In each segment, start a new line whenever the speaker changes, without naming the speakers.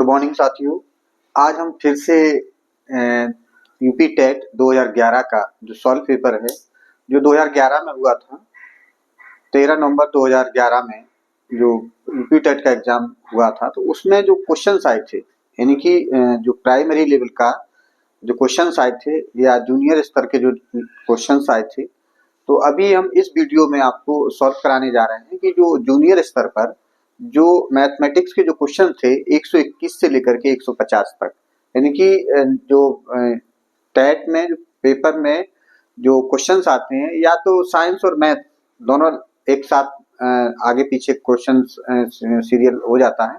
Morning साथियों। आज हम फिर से यूपी टेट 2011 का जो सॉल्व पेपर है जो 2011 में हुआ था, 13 नवंबर 2011 में जो यूपी टेट का एग्जाम हुआ था, तो उसमें जो क्वेश्चंस आए थे, यानी कि जो प्राइमरी लेवल का जो क्वेश्चंस आए थे या जूनियर स्तर के जो क्वेश्चंस आए थे, तो अभी हम इस वीडियो में आपको सॉल्व कराने जा रहे हैं कि जो जूनियर स्तर पर जो मैथमेटिक्स के जो क्वेश्चन थे 121 से लेकर के 150 तक, यानी कि जो टेट में पेपर में जो क्वेश्चंस आते हैं या तो साइंस और मैथ दोनों एक साथ आगे पीछे क्वेश्चन सीरियल हो जाता है,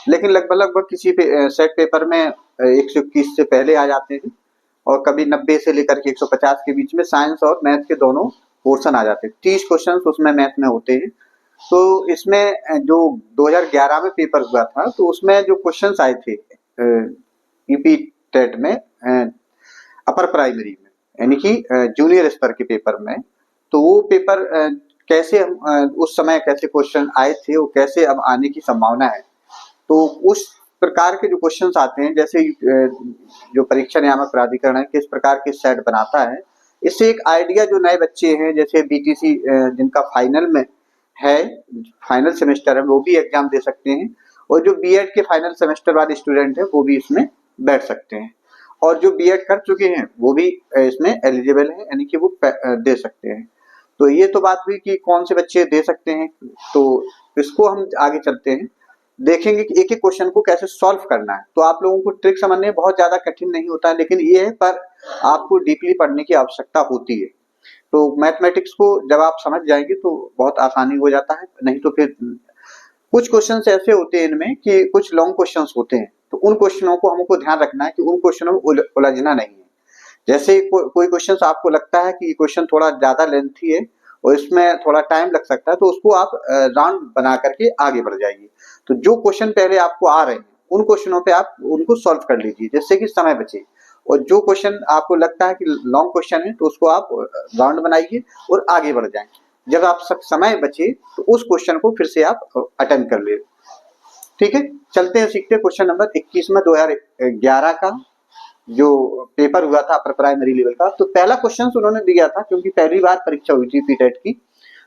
लेकिन लगभग किसी सेट पेपर में 121 से पहले आ जाते हैं और कभी 90 से लेकर के 150 के बीच में साइंस और मैथ के दोनों पोर्शन आ जाते हैं। 30 क्वेश्चन उसमें मैथ में होते हैं। तो इसमें जो 2011 में पेपर हुआ था, तो उसमें जो क्वेश्चंस आए थे यूपी टेट में अपर प्राइमरी में, यानी कि जूनियर स्तर के पेपर में, तो वो पेपर कैसे हम उस समय कैसे क्वेश्चन आए थे, वो कैसे अब आने की संभावना है। तो उस प्रकार के जो क्वेश्चंस आते हैं, जैसे जो परीक्षा नियामक प्राधिकरण है किस प्रकार के सेट बनाता है, इससे एक आइडिया जो नए बच्चे हैं, जैसे बीटीसी जिनका फाइनल में है, फाइनल सेमेस्टर है, वो भी एग्जाम दे सकते हैं, और जो बीएड के फाइनल सेमेस्टर वाले स्टूडेंट हैं वो भी इसमें बैठ सकते हैं, और जो बीएड कर चुके हैं वो भी इसमें एलिजिबल है, यानी कि वो दे सकते हैं। तो ये तो बात हुई कि कौन से बच्चे दे सकते हैं। तो इसको हम आगे चलते हैं, देखेंगे कि एक एक क्वेश्चन को कैसे सॉल्व करना है। तो आप लोगों को ट्रिक समझने में बहुत ज्यादा कठिन नहीं होता है, लेकिन ये है पर आपको डीपली पढ़ने की आवश्यकता होती है। तो मैथमेटिक्स को जब आप समझ जाएंगे तो बहुत आसानी हो जाता है, नहीं तो फिर कुछ क्वेश्चंस ऐसे होते हैं इनमें कि कुछ लॉन्ग क्वेश्चंस होते हैं, तो उन क्वेश्चनों को हमको ध्यान रखना है कि उन क्वेश्चनों में उलझना नहीं है। जैसे कोई क्वेश्चन आपको लगता है कि ये क्वेश्चन थोड़ा ज्यादा लेंथी है और इसमें थोड़ा टाइम लग सकता है, तो उसको आप राउंड बना करके आगे बढ़ जाइए। तो जो क्वेश्चन पहले आपको आ रहे हैं उन क्वेश्चनों पे आप उनको सॉल्व कर लीजिए, जिससे कि समय बचे, और जो क्वेश्चन आपको लगता है कि लॉन्ग क्वेश्चन है तो उसको आप राउंड बनाइए और आगे बढ़ जाएं। जब आप समय बचे तो उस क्वेश्चन को फिर से आप अटेम्प्ट कर ले। ठीक है, चलते हैं, सीखते हैं क्वेश्चन नंबर 21 में 2011 का जो पेपर हुआ था अपर प्राइमरी लेवल का। तो पहला क्वेश्चन उन्होंने दिया था, क्योंकि पहली बार परीक्षा हुई थी पीटेट की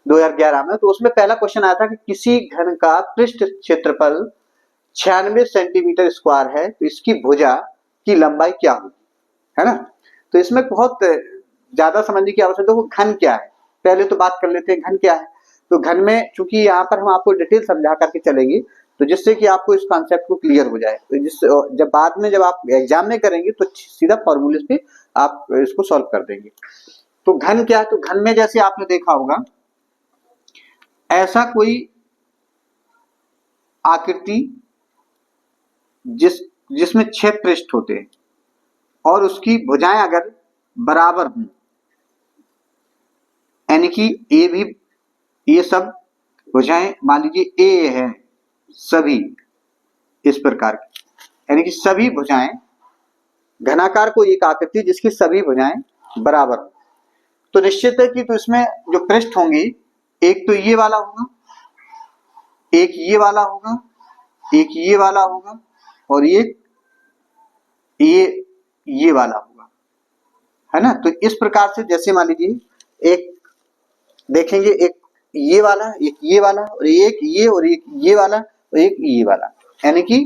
2011 में, तो उसमें पहला क्वेश्चन आया था कि किसी घन का पृष्ठ क्षेत्रफल 96 सेंटीमीटर स्क्वायर है, तो इसकी भुजा की लंबाई क्या होगी, है ना। तो इसमें बहुत ज्यादा समझने की आवश्यकता है। वो घन क्या है, पहले तो बात कर लेते हैं घन क्या है। तो घन में चूंकि यहाँ पर हम आपको डिटेल समझा करके चलेंगे, तो जिससे कि आपको इस कॉन्सेप्ट को क्लियर हो जाए, तो जब बाद में जब आप एग्जाम में करेंगे तो सीधा फॉर्मूले पे आप इसको सॉल्व कर देंगे। तो घन क्या है, तो घन में जैसे आपने देखा होगा ऐसा कोई आकृति जिसमें 6 पृष्ठ होते हैं और उसकी भुजाएं अगर बराबर हों, यानी कि ए भी, ये सब भुजाएं मान लीजिए ए है सभी इस प्रकार की, यानी कि सभी भुजाएं, घनाकार को एक आकृति जिसकी सभी भुजाएं बराबर हो, तो निश्चित है कि तो इसमें जो पृष्ठ होंगे, एक तो ये वाला होगा, एक ये वाला होगा, एक ये वाला होगा, और एक ये वाला होगा, है ना। तो इस प्रकार से जैसे मान लीजिए एक देखेंगे, एक ये वाला, एक ये वाला, और एक ये, और एक ये वाला, और एक ये वाला, यानी कि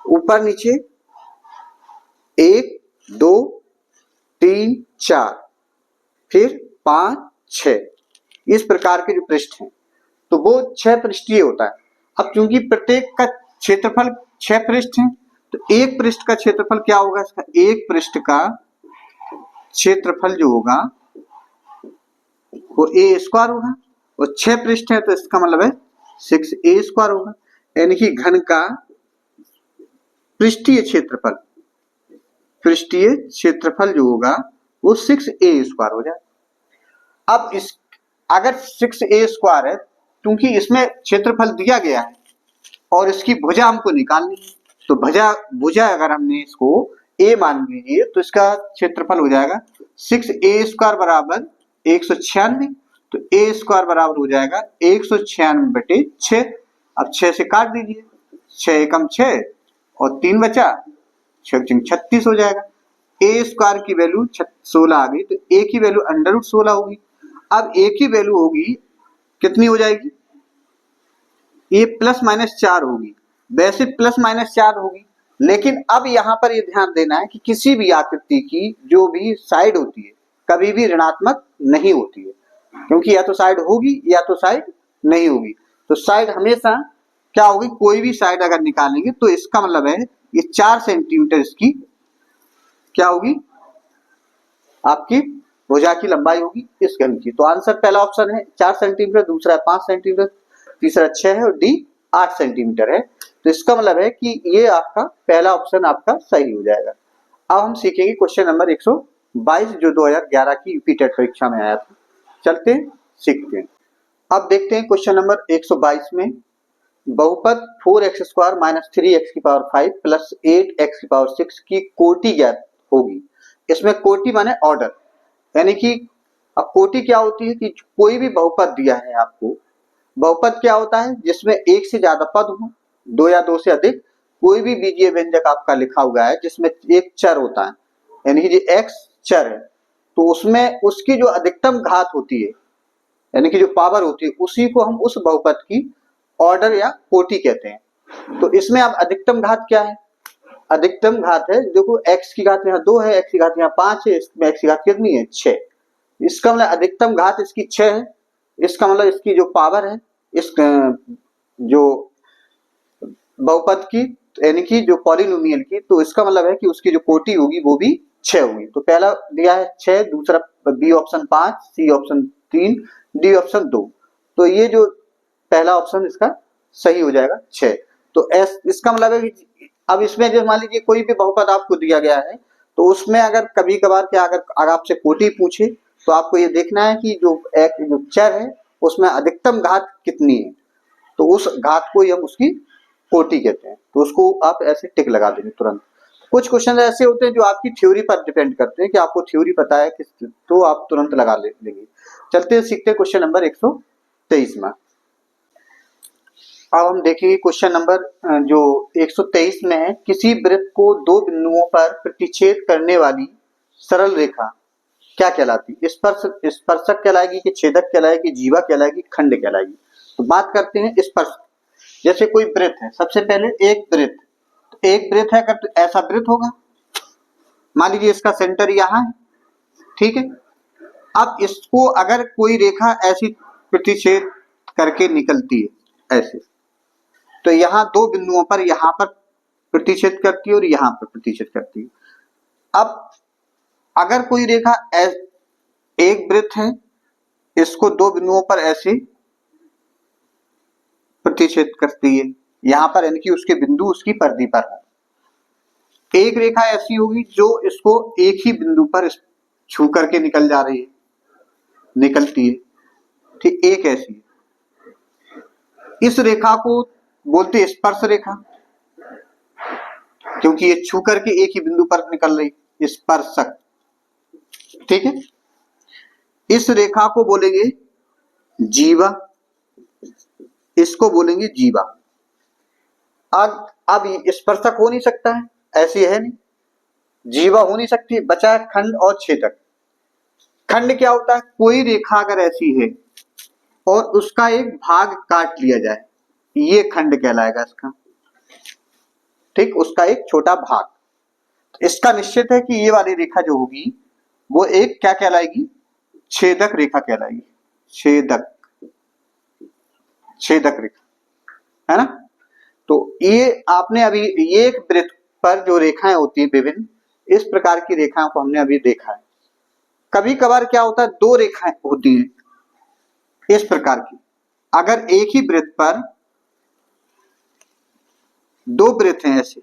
ऊपर नीचे 1 2 3 4 फिर 5 6 इस प्रकार के जो पृष्ठ हैं, तो वो 6 पृष्ठीय होता है। अब क्योंकि प्रत्येक का क्षेत्रफल 6 पृष्ठ हैं, तो एक पृष्ठ का क्षेत्रफल क्या होगा, इसका एक पृष्ठ का क्षेत्रफल जो होगा वो ए स्क्वायर होगा, और 6 पृष्ठ है तो इसका मतलब है 6a स्क्वायर होगा, यानी कि घन का पृष्ठीय क्षेत्रफल जो होगा वो 6a स्क्वायर हो जाए। अब इस अगर 6a स्क्वायर है, क्योंकि इसमें क्षेत्रफल दिया गया है और इसकी भुजा हमको निकालनी है, तो भुजा अगर हमने इसको a मान लीजिए तो इसका क्षेत्रफल हो जाएगा 6a स्क्वायर बराबर 196, तो a स्क्वायर बराबर हो जाएगा 196/6। अब 6 से काट दीजिए, 6 एकम 6 और 3 बचा 36 हो जाएगा। ए स्क्वायर की वैल्यू 16 आ गई, तो ए की वैल्यू √16 होगी। अब ए की वैल्यू होगी कितनी हो जाएगी, ये ±4 होगी, वैसे ±4 होगी, लेकिन अब यहाँ पर ये ध्यान देना है कि किसी भी आकृति की जो भी साइड होती है कभी भी ऋणात्मक नहीं होती है, क्योंकि या तो साइड होगी या तो साइड नहीं होगी। तो साइड हमेशा क्या होगी, कोई भी साइड अगर निकालेंगे तो इसका मतलब है ये 4 सेंटीमीटर इसकी क्या होगी, आपकी भुजा की लंबाई होगी इस घन की। तो आंसर पहला ऑप्शन है 4 सेंटीमीटर, दूसरा है 5 सेंटीमीटर, तीसरा 6 है और डी 8 सेंटीमीटर है। तो इसका मतलब है कि ये आपका पहला ऑप्शन आपका सही हो जाएगा। अब हम सीखेंगे क्वेश्चन नंबर 122 जो 2011 की यूपी टेट परीक्षा में आया था। चलते सीखते हैं। अब देखते हैं क्वेश्चन नंबर 122 में बहुपद 4x² - 3x⁵ प्लस 8x⁶ की कोटि ज्ञात होगी। इसमें कोटि माने ऑर्डर, यानी कि अब कोटि क्या होती है कि कोई भी बहुपद दिया है आपको, बहुपद क्या होता है जिसमें एक से ज्यादा पद हो, 2 या 2 से अधिक, कोई भी बीजीय व्यंजक आपका लिखा हुआ है जिसमें एक चर होता है, यानी कि जो x चर है, तो उसमें उसकी जो अधिकतम घात होती है यानी कि जो पावर होती है उसी को हम उस बहुपद की ऑर्डर या कोटि कहते हैं। तो इसमें अब अधिकतम घात क्या है, अधिकतम घात है, देखो x की घात यहाँ 2 है, x की घात यहाँ 5 है, इसमें x की घात कितनी है 6। इसका मतलब अधिकतम घात इसकी 6 है, इसका मतलब इसकी जो पावर है इस जो बहुपद की यानी कि जो पॉलिनोमियल की, तो इसका मतलब है कि उसकी जो कोटि होगी वो भी 6 होगी। तो पहला दिया है 6, दूसरा B option 5, C option 3, D option 2। तो ये जो पहला ऑप्शन इसका सही हो जाएगा 6। तो एस इसका मतलब है कि अब इसमें जो मान लीजिए कोई भी बहुपद आपको दिया गया है तो उसमें अगर कभी कभार क्या अगर आपसे कोटि पूछे तो आपको ये देखना है कि जो एक चर है उसमें अधिकतम घात कितनी है, तो उस घात को ही हम उसकी कोटि कहते हैं। तो उसको आप ऐसे टिक लगा देंगे तुरंत। कुछ क्वेश्चन ऐसे होते हैं जो आपकी थ्योरी पर डिपेंड करते हैं कि आपको थ्योरी पता है किस, तो आप तुरंत लगा लेंगे। चलते हैं सीखते हैं क्वेश्चन नंबर 123 में। अब हम देखेंगे क्वेश्चन नंबर जो 123 में है, किसी वृत्त को 2 बिंदुओं पर प्रतिच्छेद करने वाली सरल रेखा क्या कहलाती है, स्पर्शक कहलाएगी कि छेदक कहलाएगी, जीवा कहलाएगी, खंड कहलाएगी। तो बात करते हैं स्पर्शक। जैसे कोई वृत्त है, सबसे पहले एक वृत्त है, अगर ऐसा वृत्त होगा, मान लीजिए इसका सेंटर यहाँ है, ठीक है। अब इसको अगर कोई रेखा ऐसी प्रतिच्छेद करके निकलती है ऐसे, तो यहाँ 2 बिंदुओं पर यहाँ पर प्रतिच्छेद करती है और यहाँ पर प्रतिच्छेद करती है। अब अगर कोई रेखा एक वृत्त है, इसको 2 बिंदुओं पर ऐसे प्रतिच्छेद करती है यहाँ पर, यानी कि उसके बिंदु उसकी परिधि पर है। एक रेखा ऐसी होगी जो इसको एक ही बिंदु पर छू करके निकल जा रही है, निकलती है, ठीक, एक ऐसी है। इस रेखा को बोलते हैं स्पर्श रेखा, क्योंकि ये छू करके एक ही बिंदु पर निकल रही, स्पर्शक, ठीक है। इस रेखा को बोलेंगे जीवा, इसको बोलेंगे जीवा। अब स्पर्शक हो नहीं सकता है, ऐसी है नहीं, जीवा हो नहीं सकती, बचा है खंड और छेदक। खंड क्या होता है, कोई रेखा अगर ऐसी है और उसका एक भाग काट लिया जाए, ये खंड कहलाएगा इसका, ठीक, उसका एक छोटा भाग। तो इसका निश्चित है कि ये वाली रेखा जो होगी वो एक क्या कहलाएगी, छेदक रेखा कहलाएगी, छेदक रेखा, है ना। तो ये आपने अभी ये एक वृत्त पर जो रेखाएं होती है विभिन्न, इस प्रकार की रेखाओं को हमने अभी देखा है। कभी कभार क्या होता है, 2 रेखाएं होती हैं इस प्रकार की। अगर एक ही वृत्त पर 2 वृत्त हैं ऐसे,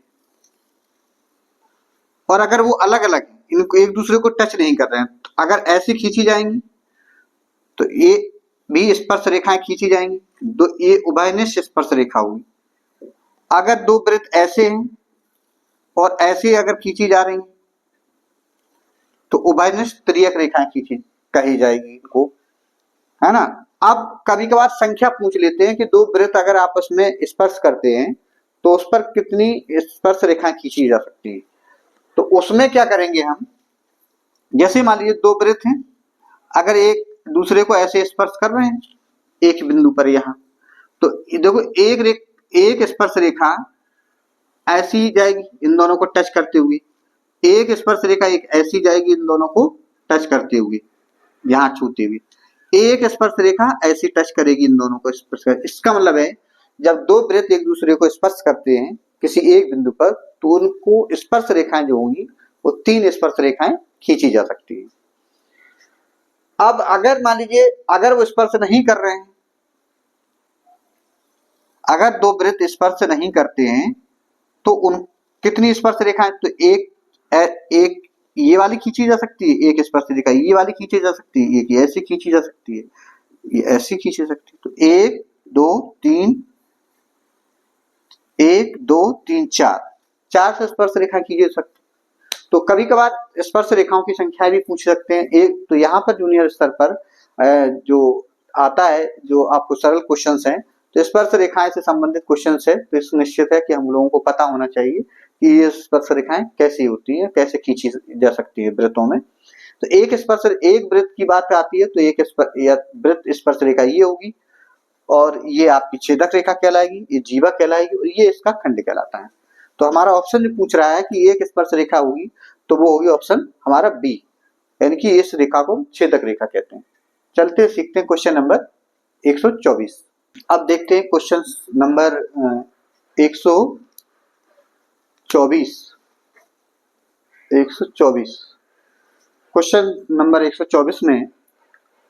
और अगर वो अलग अलग हैं, इनको एक दूसरे को टच नहीं कर रहे हैं, तो अगर ऐसी खींची जाएंगी तो ये भी स्पर्श रेखाएं खींची जाएंगी, ये उभयनिष्ठ स्पर्श रेखा होगी। अगर 2 वृत्त ऐसे हैं और ऐसे अगर खींची जा रही हैं तो उभयनिष्ठ त्रियक रेखाएं खींची कही जाएगी इनको, है ना। अब कभी कभार संख्या पूछ लेते हैं कि 2 वृत्त अगर आपस में स्पर्श करते हैं तो उस पर कितनी स्पर्श रेखाएं खींची जा सकती है। तो उसमें क्या करेंगे हम, जैसे मान लीजिए दो वृत्त हैं, अगर एक दूसरे को ऐसे स्पर्श कर रहे हैं एक बिंदु पर यहाँ, तो देखो एक स्पर्श रेखा ऐसी जाएगी इन दोनों को टच करते हुए, एक स्पर्श रेखा एक ऐसी जाएगी इन दोनों को टच करते हुए, यहाँ छूते हुए, एक स्पर्श रेखा ऐसी टच करेगी इन दोनों को स्पर्श कर। इसका मतलब है जब दो वृत्त एक दूसरे को स्पर्श करते हैं किसी एक बिंदु पर, तो उनको स्पर्श रेखाएं जो होंगी वो 3 स्पर्श रेखाएं खींची जा सकती है। अब अगर मान लीजिए अगर वो स्पर्श नहीं कर रहे हैं, अगर दो वृत्त स्पर्श नहीं करते हैं तो उन कितनी स्पर्श रेखाएं, तो एक ये वाली खींची जा सकती है, एक स्पर्श रेखा ये वाली खींची जा सकती है, एक ऐसी खींची जा सकती है, ये ऐसी खींची जा सकती है। तो 1 2 3 1 2 3 4 से स्पर्श रेखा खींची जा सकती है। तो कभी कभार स्पर्श रेखाओं की संख्या भी पूछ सकते हैं। एक तो यहाँ पर जूनियर स्तर पर जो आता है, जो आपको सरल क्वेश्चंस हैं, तो स्पर्श रेखाएं से संबंधित क्वेश्चंस है, तो इस निश्चित है कि हम लोगों को पता होना चाहिए कि ये स्पर्श रेखाएं कैसी होती है, कैसे खींची जा सकती है वृत्तों में। तो एक वृत्त की बात आती है तो एक वृत्त स्पर्श रेखा ये होगी, और ये आपकी छेदक रेखा कहलाएगी, ये जीवा कहलाएगी, और ये इसका खंड कहलाता है। तो हमारा ऑप्शन जो पूछ रहा है कि एक स्पर्श रेखा होगी, तो वो होगी ऑप्शन हमारा बी, यानी कि इस रेखा को छेदक रेखा कहते हैं। चलते सीखते हैं क्वेश्चन नंबर 124। अब देखते हैं क्वेश्चन नंबर 124। क्वेश्चन नंबर 124 में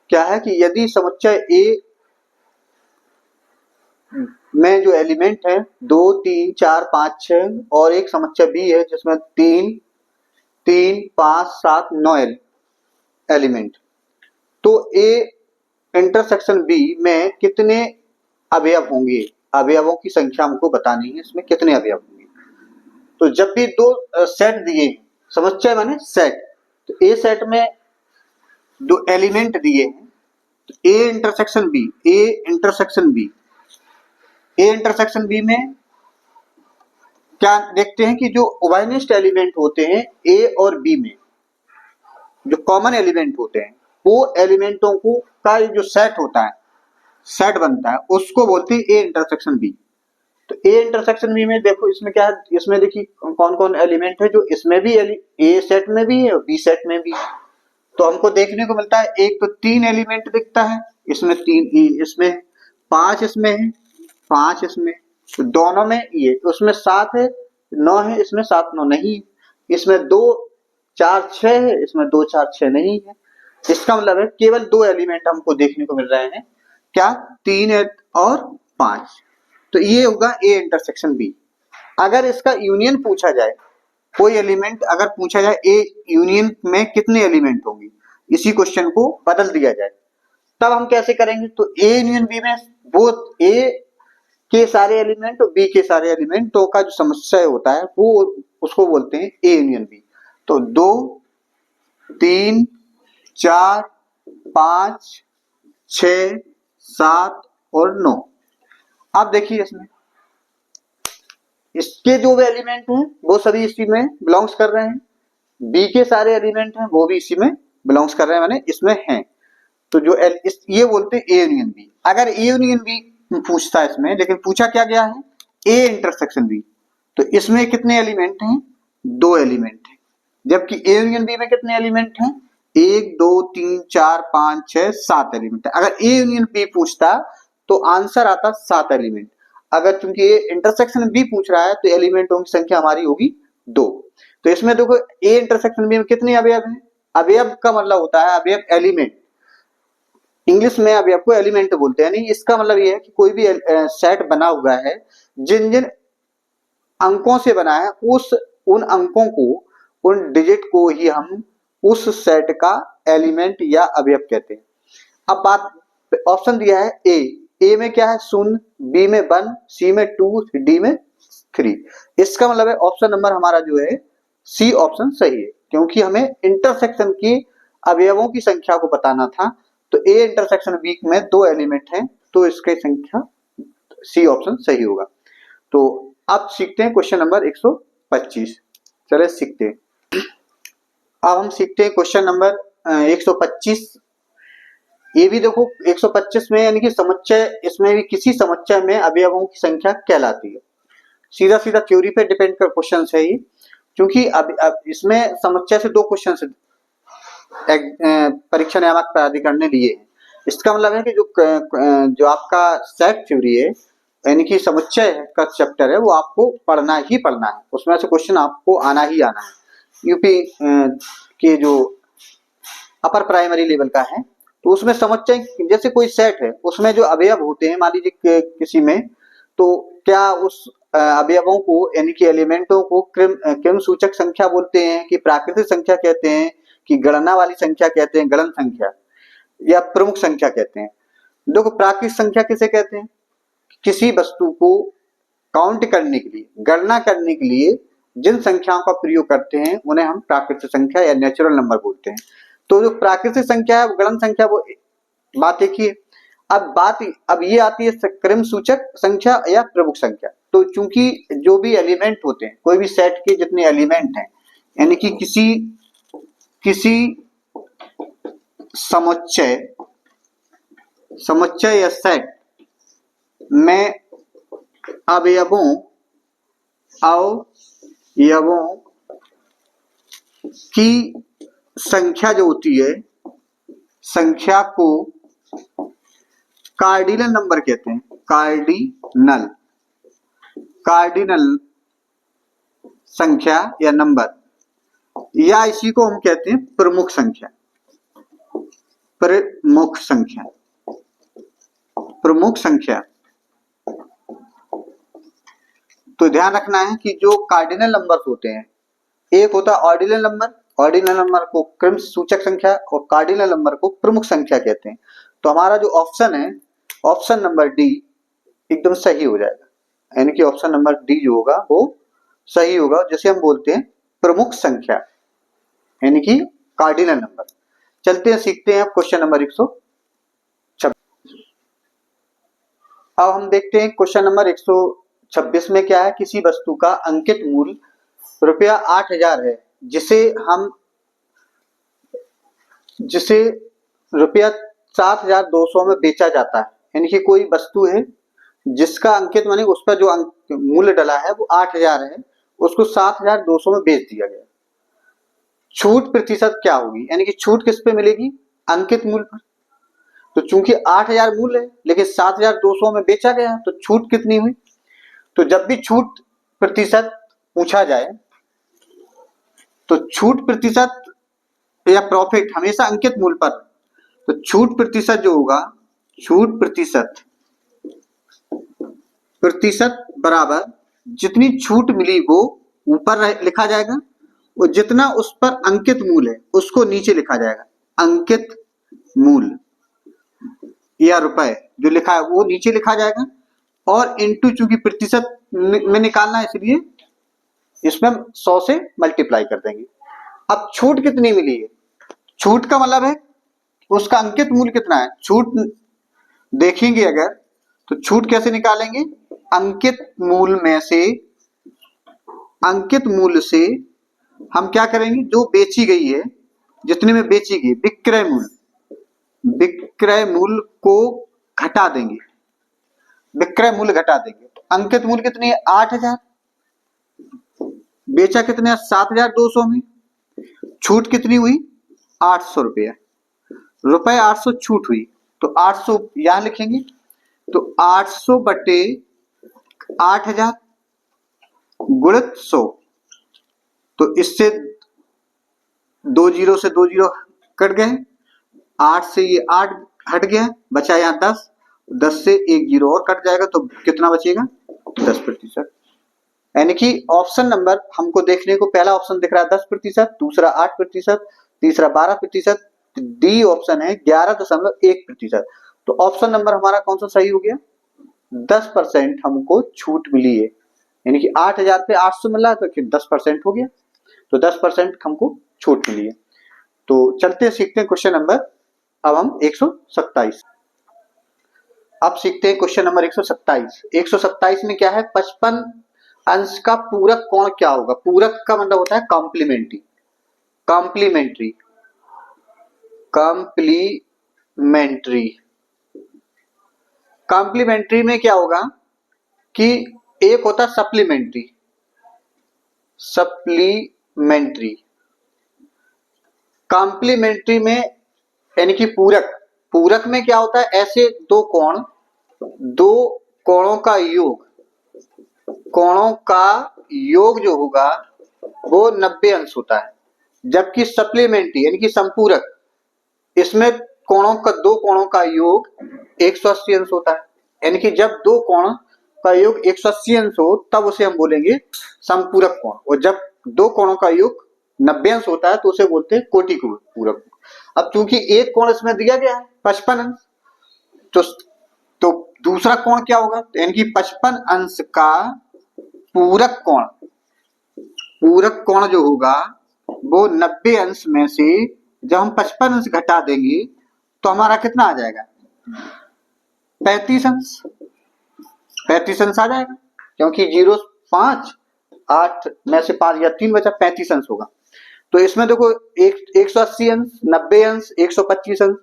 क्या है कि यदि समुच्चय ए में जो एलिमेंट है 2 3 4 5 6 और एक समुच्चय बी है जिसमें 3 3 5 7 9 एलिमेंट, तो ए इंटरसेक्शन बी में कितने अवयव होंगे, अवयवों की संख्या हमको बतानी है, इसमें कितने अवयव होंगे। तो जब भी दो सेट दिए, समुच्चय माने सेट, तो ए सेट में दो एलिमेंट दिए हैं, तो ए इंटरसेक्शन बी में क्या देखते हैं कि जो उभयनिष्ठ एलिमेंट होते हैं ए और बी में, जो कॉमन एलिमेंट होते हैं, वो एलिमेंटों को का जो सेट होता है, सेट बनता है, उसको बोलते हैं ए इंटरसेक्शन बी। तो ए इंटरसेक्शन बी में देखो इसमें क्या है, इसमें देखिए कौन कौन एलिमेंट है जो इसमें भी ए सेट में भी है और बी सेट में भी। तो हमको देखने को मिलता है एक तो 3 एलिमेंट दिखता है, इसमें 3 इसमें 5 इसमें है, 5 इसमें, तो दोनों में ये, उसमें 7 है, 9 है, इसमें 7 9 नहीं, इसमें 2 4 6 है, इसमें 2 4 6 नहीं है। इसका मतलब है केवल 2 एलिमेंट हमको देखने को मिल रहे हैं, क्या 3 और 5। तो ये होगा ए इंटरसेक्शन बी। अगर इसका यूनियन पूछा जाए, कोई एलिमेंट अगर पूछा जाए ए यूनियन में कितने एलिमेंट होंगे, इसी क्वेश्चन को बदल दिया जाए, तब हम कैसे करेंगे। तो ए यूनियन बी में वो ए के सारे एलिमेंट और बी के सारे एलिमेंटों का जो समुच्चय होता है वो उसको बोलते हैं ए यूनियन बी। तो 2 3 4 5 6 7 और 9। आप देखिए इसमें इसके जो भी एलिमेंट हैं वो सभी इसी में बिलोंग्स कर रहे हैं, बी के सारे एलिमेंट हैं वो भी इसी में बिलोंग्स कर रहे हैं, माने इसमें हैं। तो जो ये बोलते हैं ए यूनियन बी। अगर ए यूनियन बी पूछता है इसमें, लेकिन पूछा क्या गया है ए इंटरसेक्शन बी, तो इसमें कितने एलिमेंट हैं, 2 एलिमेंट हैं, जबकि ए यूनियन बी में कितने एलिमेंट हैं, 1 2 3 4 5 6 7 एलिमेंट है। अगर ए यूनियन बी पूछता तो आंसर आता 7 एलिमेंट। अगर चूंकि ए इंटरसेक्शन बी पूछ रहा है तो एलिमेंटों की संख्या हमारी होगी 2। तो इसमें देखो ए इंटरसेक्शन बी में कितने अवयव हैं, अवयव का मतलब होता है अवयव एलिमेंट, इंग्लिश में अवयव को एलिमेंट बोलते हैं। नहीं, इसका मतलब ये है कि कोई भी सेट बना हुआ है, जिन जिन अंकों से बना है उन अंकों को, उन डिजिट को ही हम उस सेट का एलिमेंट या अवयव कहते हैं। अब बात, ऑप्शन दिया है ए में क्या है 0, बी में 1, सी में 2, डी में 3। इसका मतलब है ऑप्शन नंबर हमारा जो है सी ऑप्शन सही है, क्योंकि हमें इंटरसेक्शन की अवयवों की संख्या को बताना था। तो ए इंटरसेक्शन बी में 2 एलिमेंट हैं, तो इसकी संख्या सी ऑप्शन सही होगा। तो अब सीखते हैं क्वेश्चन नंबर 125। चले सीखते हैं। अब हम सीखते हैं क्वेश्चन नंबर 125। ये भी देखो 125 में यानी कि समुच्चय, इसमें भी किसी समुच्चय में अवयवों की संख्या कहलाती है। सीधा सीधा थ्योरी पे डिपेंड कर क्वेश्चन है ये, क्योंकि अब इसमें समुच्चय से 2 क्वेश्चन परीक्षा नियामक प्राधिकरण ने लिए हैं। इसका मतलब है कि जो आपका सेट थ्योरी है यानी कि समुच्चय का चैप्टर है, वो आपको पढ़ना ही पढ़ना है। उसमें से क्वेश्चन आपको आना ही आना है। यूपी के जो अपर प्राइमरी लेवल का है, तो उसमें समुच्चय जैसे कोई सेट है, उसमें जो अवयव होते हैं, मान लीजिए किसी में, तो क्या उस अवयवों को यानी कि एलिमेंटों को क्रम सूचक संख्या बोलते हैं, कि प्राकृतिक संख्या कहते हैं, कि गणना वाली संख्या कहते हैं, गणन संख्या, या प्रमुख संख्या कहते हैं। देखो प्राकृतिक संख्या किसे कहते हैं? किसी वस्तु को काउंट करने के लिए, गणना करने के लिए जिन संख्याओं का प्रयोग करते हैं उन्हें हम प्राकृतिक संख्या या नेचुरल नंबर बोलते हैं। तो जो प्राकृतिक संख्या है, गणन संख्या, वो बात एक ही है। अब ये आती है क्रम सूचक संख्या या प्रमुख संख्या। तो चूंकि जो भी एलिमेंट होते हैं, कोई भी सेट के जितने एलिमेंट हैं, यानी कि किसी समुच्चय या सेट में अवयवों की संख्या जो होती है, संख्या को कार्डिनल नंबर कहते हैं। कार्डिनल संख्या या नंबर, या इसी को हम कहते हैं प्रमुख संख्या। तो ध्यान रखना है कि जो कार्डिनल नंबर्स होते हैं, एक होता है ऑर्डिनल नंबर, ऑर्डिनल नंबर को क्रम सूचक संख्या और कार्डिनल नंबर को प्रमुख संख्या कहते हैं। तो हमारा जो ऑप्शन है, ऑप्शन नंबर डी एकदम सही हो जाएगा, यानी कि ऑप्शन नंबर डी जो होगा वो सही होगा, जैसे हम बोलते हैं प्रमुख संख्या यानी कि कार्डिनल नंबर। चलते हैं, सीखते हैं क्वेश्चन नंबर 126। अब हम देखते हैं क्वेश्चन नंबर 126 में क्या है। किसी वस्तु का अंकित मूल्य रुपया 8000 है, जिसे रुपया 7200 में बेचा जाता है। यानी कि कोई वस्तु है जिसका अंकित माने उस पर जो मूल्य डला है वो 8000 है, उसको 7200 में बेच दिया गया। छूट प्रतिशत क्या होगी? यानी कि छूट किस पे मिलेगी? अंकित मूल्य पर। तो चूंकि 8000 मूल्य है लेकिन 7200 में बेचा गया, तो छूट कितनी हुई? तो जब भी छूट प्रतिशत पूछा जाए तो छूट प्रतिशत या प्रॉफिट हमेशा अंकित मूल्य पर। तो छूट प्रतिशत जो होगा, छूट प्रतिशत बराबर जितनी छूट मिली वो ऊपर लिखा जाएगा, और जितना उस पर अंकित मूल्य है उसको नीचे लिखा जाएगा। अंकित मूल्य या रुपए जो लिखा है वो नीचे लिखा जाएगा, और इनटू चूंकि प्रतिशत में निकालना है इसलिए इसमें 100 से मल्टीप्लाई कर देंगे। अब छूट कितनी मिली है? छूट का मतलब है उसका अंकित मूल्य कितना है। छूट देखेंगे अगर, तो छूट कैसे निकालेंगे? अंकित मूल्य से हम क्या करेंगे, जो बेची गई है, जितने में बेची गई, विक्रय मूल्य को घटा देंगे, विक्रय मूल्य घटा देंगे। तो अंकित मूल्य कितनी है? 8000। बेचा कितने? 7200 में। छूट कितनी हुई? 800 रुपया। रुपए 800 छूट हुई, तो 800 यहां लिखेंगे। तो 800 बटे 8000 गुणित 100। तो इससे 2 जीरो से 2 जीरो कट गए, 8 से ये 8 हट गया, बचा यहाँ 10, 10 से 1 जीरो और कट जाएगा, तो कितना बचेगा? 10%। यानी कि ऑप्शन नंबर हमको देखने को पहला ऑप्शन दिख रहा है 10%, दूसरा 8%, तीसरा 12%, डी ऑप्शन है 11.1%। तो ऑप्शन नंबर हमारा कौन सा सही हो गया? 10% हमको छूट मिली है, यानी कि 8000 पे 800 मिला तो फिर 10% हो गया, तो 10% हमको छूट मिली है। तो चलते सीखते हैं क्वेश्चन नंबर, अब हम 127। अब सीखते हैं क्वेश्चन नंबर 127। 127 में क्या है? 55 अंश का पूरक कोण क्या होगा? पूरक का मतलब होता है कॉम्प्लीमेंट्री, कॉम्प्लीमेंट्री, कॉम्प्लीमेंट्री। कॉम्प्लीमेंट्री में क्या होगा कि एक होता है सप्लीमेंट्री, सप्लीमेंट्री। कॉम्प्लीमेंट्री में यानी कि पूरक, पूरक में क्या होता है, ऐसे दो कोण, दो कोणों का योग, कोणों का योग जो होगा वो 90 अंश होता है। जबकि सप्लीमेंट्री यानी कि संपूरक, इसमें कोणों का, दो कोणों का योग 180 अंश होता है। यानी कि जब दो कोण का योग 180 अंश हो तब उसे हम बोलेंगे संपूरक कोण, और जब दो कोणों का योग 90 अंश होता है तो उसे बोलते हैं कोटि पूरक। अब चूंकि एक कोण इसमें दिया गया है 55 अंश, तो दूसरा कोण क्या होगा, यानी कि 55 अंश का पूरक कोण, पूरक कोण जो होगा वो 90 अंश में से जब हम 55 अंश घटा देंगे तो हमारा कितना आ जाएगा, 35 अंश, 35 अंश आ जाएगा, क्योंकि 0 5 8 में से 5 या 3 बचा, 35 अंश होगा। तो इसमें देखो 180 अंश, 90 अंश, 125 अंश।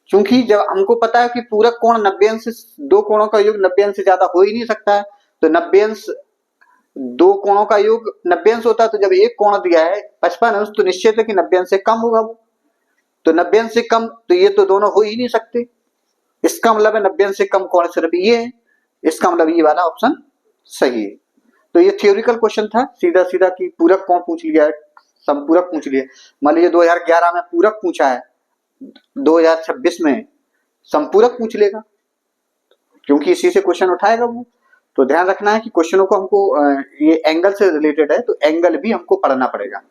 चूंकि जब हमको पता है कि पूरक कोण 90 अंश, दो कोणों का योग 90 अंश से ज्यादा हो ही नहीं सकता है, तो 90 अंश, दो कोणों का योग 90 अंश होता है, तो जब एक कोण दिया है 55 अंश तो निश्चित है कि 90 अंश से कम होगा वो, तो 90 अंश से कम, तो ये तो दोनों हो ही नहीं सकते। इसका मतलब है 90 अंश से कम कोण सिर्फ ये है, इसका मतलब ये वाला ऑप्शन सही है। तो ये थ्योरिकल क्वेश्चन था, सीधा सीधा कि पूरक कौन पूछ लिया है, संपूरक पूछ लिया। मान लीजिए 2011 में पूरक पूछा है, 2026 में संपूरक पूछ लेगा, क्योंकि इसी से क्वेश्चन उठाएगा वो। तो ध्यान रखना है कि क्वेश्चनों को हमको, ये एंगल से रिलेटेड है तो एंगल भी हमको पढ़ना पड़ेगा,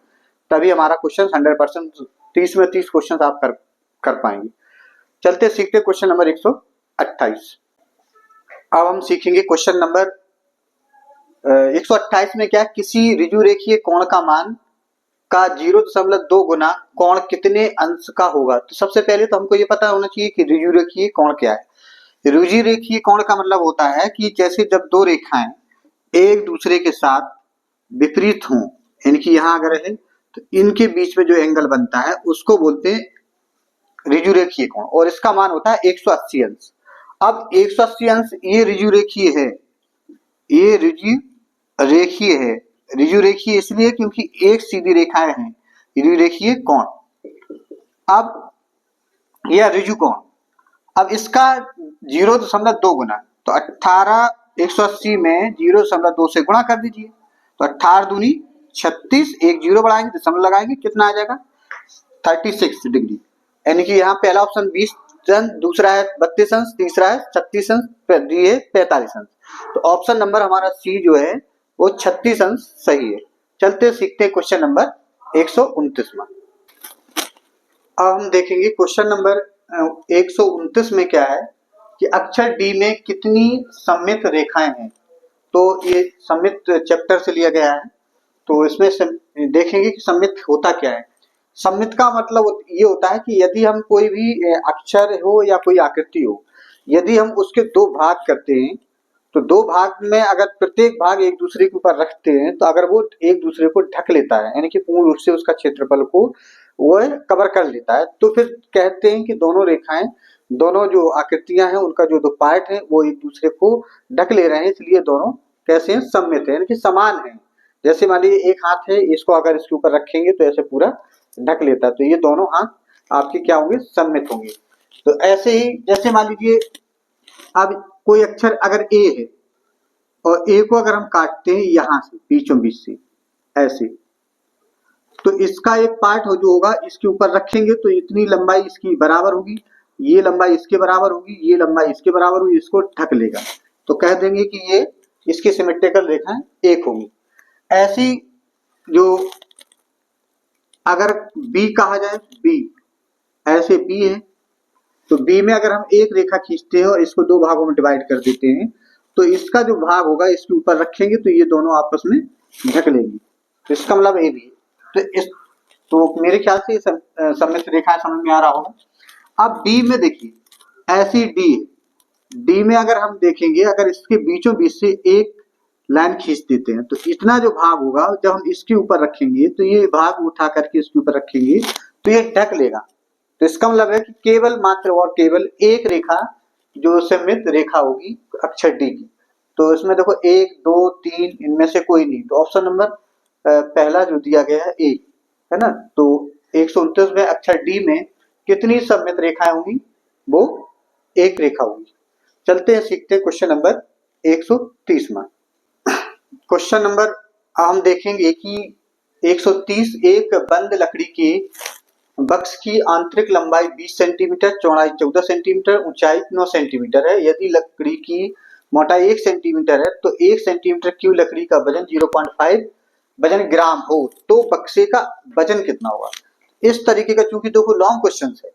तभी हमारा क्वेश्चन 100% 30 में 30 क्वेश्चन आप कर पाएंगे। चलते सीखते क्वेश्चन नंबर 128। अब हम सीखेंगे क्वेश्चन नंबर 128 में क्या, किसी ऋजु रेखीय कोण का मान का 0.2 गुना कोण कितने अंश का होगा। तो सबसे पहले तो हमको ये पता होना चाहिए कि ऋजु रेखीय कोण क्या है। ऋजु रेखीय कोण का मतलब होता है कि जैसे जब दो रेखाएं एक दूसरे के साथ विपरीत हों, यानी कि यहाँ अगर है तो इनके बीच में जो एंगल बनता है उसको बोलते हैं ऋजु रेखीय कोण, और इसका मान होता है 180 अंश। अब 180 अंश ये ऋजु रेखीय है, ये ऋजु रेखीय है। ऋजु रेखीय इसलिए क्योंकि एक सीधी रेखाएं हैं, ऋजु रेखीय कोण। अब यह ऋजु कोण, अब इसका 0.2 गुना, तो 18 180 में 0.2 से गुणा कर दीजिए, तो 18 दूनी 36, एक जीरो बढ़ाएंगे दशमलव लगाएंगे, कितना आ जाएगा 36 डिग्री। यानी कि यहाँ पहला ऑप्शन 20 अंश, दूसरा है 32 अंश, तीसरा है 36 अंश, डी है 45 अंश। तो ऑप्शन नंबर हमारा सी जो है वो 36 अंश सही है। चलते सीखते क्वेश्चन नंबर 129 में। अब हम देखेंगे क्वेश्चन नंबर 129 में क्या है कि अक्षर डी में कितनी सममित रेखाएं हैं। तो ये सममित चैप्टर से लिया गया है, तो इसमें देखेंगे कि सममित होता क्या है। सममित का मतलब ये होता है कि यदि हम कोई भी अक्षर हो या कोई आकृति हो, यदि हम उसके दो भाग करते हैं तो दो भाग में अगर प्रत्येक भाग एक दूसरे के ऊपर रखते हैं तो अगर वो एक दूसरे को ढक लेता है, यानी कि पूर्ण रूप से उसका क्षेत्रफल को वो कवर कर लेता है, तो फिर कहते हैं कि दोनों रेखाएं, दोनों जो आकृतियां हैं उनका जो दो पार्ट है वो एक दूसरे को ढक ले रहे हैं, इसलिए दोनों कैसे हैं, सममित है, यानी कि समान है। जैसे मान लीजिए एक हाथ है, इसको अगर इसके ऊपर रखेंगे तो ऐसे पूरा ढक लेता है, तो ये दोनों हाथ आपके क्या होंगे, सममित होंगे। तो ऐसे ही जैसे मान लीजिए अब कोई अक्षर अगर ए है और ए को अगर हम काटते हैं यहां से बीचों बीच से ऐसे, तो इसका एक पार्ट हो जो होगा इसके ऊपर रखेंगे तो इतनी लंबाई इसकी बराबर होगी, ये लंबाई इसके बराबर होगी, ये लंबाई इसके बराबर होगी, इसको ढक लेगा, तो कह देंगे कि ये इसकी सिमेट्रिकल रेखाएं एक होंगी। ऐसी जो अगर बी कहा जाए, बी ऐसे बी है, तो बी में अगर हम एक रेखा खींचते हैं और इसको दो भागों में डिवाइड कर देते हैं तो इसका जो भाग होगा इसके ऊपर रखेंगे तो ये दोनों आपस में ढक लेंगी, तो इसका मतलब ए भी। तो मेरे ख्याल से सममित रेखा समझ में आ रहा होगा। अब बी में देखिए ऐसी डी है, डी में अगर हम देखेंगे अगर इसके बीचों बीच से एक लाइन खींच देते हैं, तो इतना जो भाग होगा जब हम इसके ऊपर रखेंगे तो ये भाग उठा करके इसके ऊपर रखेंगे तो ये ढक लेगा। तो इसका मतलब है कि केवल मात्र और केवल एक रेखा जो सममित रेखा होगी अक्षर डी की। तो इसमें देखो 1 2 3 इनमें से कोई नहीं, तो ऑप्शन नंबर पहला जो दिया गया है ए है ना। तो 129 में अक्षर डी में कितनी सममित रेखाएं होंगी, वो एक रेखा होगी। चलते हैं सीखते हैं क्वेश्चन नंबर 130 में। क्वेश्चन नंबर हम देखेंगे कि 130 एक बंद लकड़ी के बक्स की आंतरिक लंबाई 20 सेंटीमीटर, चौड़ाई 14 सेंटीमीटर, ऊंचाई 9 सेंटीमीटर है। यदि लकड़ी की मोटाई 1 सेंटीमीटर है तो 1 सेंटीमीटर क्यूब लकड़ी का वजन 0.5 वजन ग्राम हो तो बक्से का वजन कितना होगा। इस तरीके का, चूंकि देखो लॉन्ग क्वेश्चन है,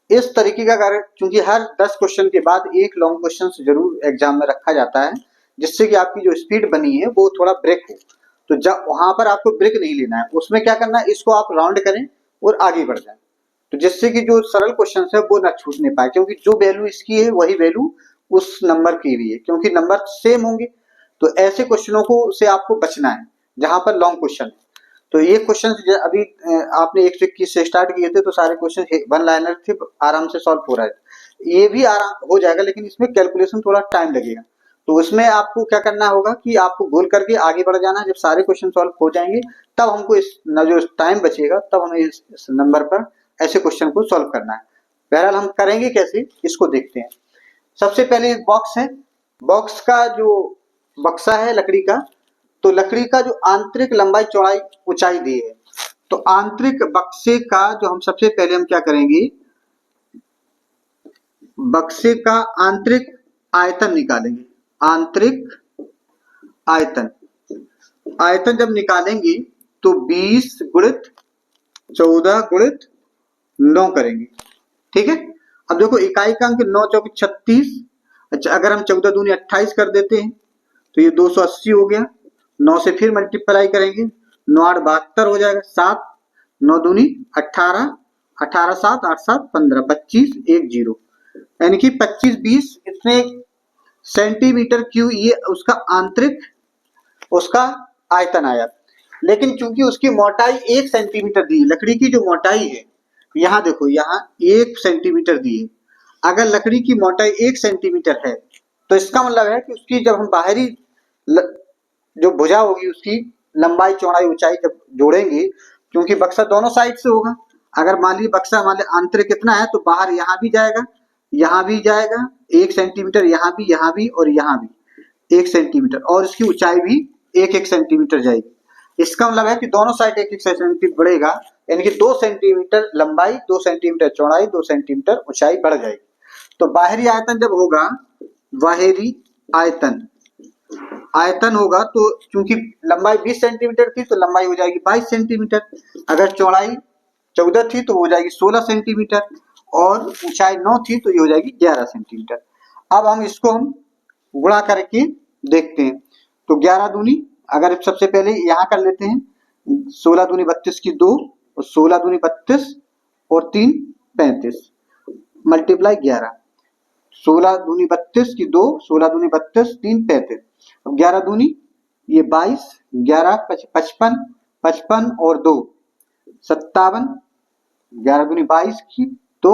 इस तरीके का कार्य चूंकि हर 10 क्वेश्चन के बाद एक लॉन्ग क्वेश्चन जरूर एग्जाम में रखा जाता है, जिससे कि आपकी जो स्पीड बनी है वो थोड़ा ब्रेक हो। तो जब वहां पर आपको ब्रेक नहीं लेना है, उसमें क्या करना है, इसको आप राउंड करें और आगे बढ़ जाए, तो जिससे कि जो सरल क्वेश्चन है वो ना छूटने पाए, क्योंकि जो वैल्यू इसकी है वही वैल्यू उस नंबर की भी है, क्योंकि नंबर सेम होंगे। तो ऐसे क्वेश्चनों को से आपको बचना है जहां पर लॉन्ग क्वेश्चन है। तो ये क्वेश्चन अभी आपने 121 से स्टार्ट किए थे तो सारे क्वेश्चन वन लाइनर थे, आराम से सॉल्व हो रहा है। ये भी आराम हो जाएगा, लेकिन इसमें कैलकुलेशन थोड़ा टाइम लगेगा। तो उसमें आपको क्या करना होगा कि आपको गोल करके आगे बढ़ जाना। जब सारे क्वेश्चन सॉल्व हो जाएंगे तब हमको इस जो टाइम बचेगा तब हमें इस नंबर पर ऐसे क्वेश्चन को सॉल्व करना है। बहरहाल हम करेंगे कैसे, इसको देखते हैं। सबसे पहले एक बॉक्स है, बॉक्स का जो बक्सा है लकड़ी का, तो लकड़ी का जो आंतरिक लंबाई चौड़ाई ऊंचाई दी है, तो आंतरिक बक्से का जो हम सबसे पहले हम क्या करेंगे, बक्से का आंतरिक आयतन निकालेंगे। आंतरिक आयतन, आयतन जब निकालेंगे तो 20 गुणित 14 गुणित 9 करेंगे, ठीक है। अब देखो इकाई का अंक 9 चौक 36, अच्छा अगर हम 14 दूनी 28 कर देते हैं तो ये 280 हो गया। 9 से फिर मल्टीप्लाई करेंगे, 9 8 72 हो जाएगा, 7 9 दूनी 18, 18 7 8 7 15, 25 1 0, यानी कि 25 20 इतने सेंटीमीटर क्यूब ये उसका आंतरिक उसका आयतन आया। लेकिन चूंकि उसकी मोटाई 1 सेंटीमीटर दी, लकड़ी की जो मोटाई है, यहाँ देखो यहाँ 1 सेंटीमीटर दी है। अगर लकड़ी की मोटाई 1 सेंटीमीटर है तो इसका मतलब है कि उसकी जब हम बाहरी जो भुजा होगी उसकी लंबाई चौड़ाई ऊंचाई जब जोड़ेंगे, क्योंकि बक्सा दोनों साइड से होगा, अगर मान लीजिए बक्सा मान लीजिए आंतरिक कितना है तो बाहर यहाँ भी जाएगा, यहाँ भी जाएगा 1 सेंटीमीटर, यहाँ भी और यहाँ भी 1 सेंटीमीटर, और इसकी ऊंचाई भी 1 सेंटीमीटर जाएगी। इसका मतलब है कि दोनों साइड 1 सेंटीमीटर बढ़ेगा, यानी कि 2 सेंटीमीटर लंबाई 2 सेंटीमीटर चौड़ाई 2 सेंटीमीटर ऊंचाई बढ़ जाएगी। तो बाहरी आयतन जब होगा, बाहरी आयतन आयतन होगा तो चूंकि लंबाई 20 सेंटीमीटर थी तो लंबाई हो जाएगी 22 सेंटीमीटर, अगर चौड़ाई 14 थी तो हो जाएगी 16 सेंटीमीटर, और ऊंचाई 9 थी तो ये हो जाएगी 11 सेंटीमीटर। अब हम इसको हम गुणा करके देखते हैं। तो 11 दूनी, अगर सबसे पहले यहाँ कर लेते हैं, 16 दूनी 32 की 2, और 16 दूनी 32 और 3 35, मल्टीप्लाई 11, 16 दूनी 32 की 2, 16 दूनी 32 3 35, अब 11 दूनी ये 22, 11 55, 55 और 2 57, 11 दूनी 22 की 2,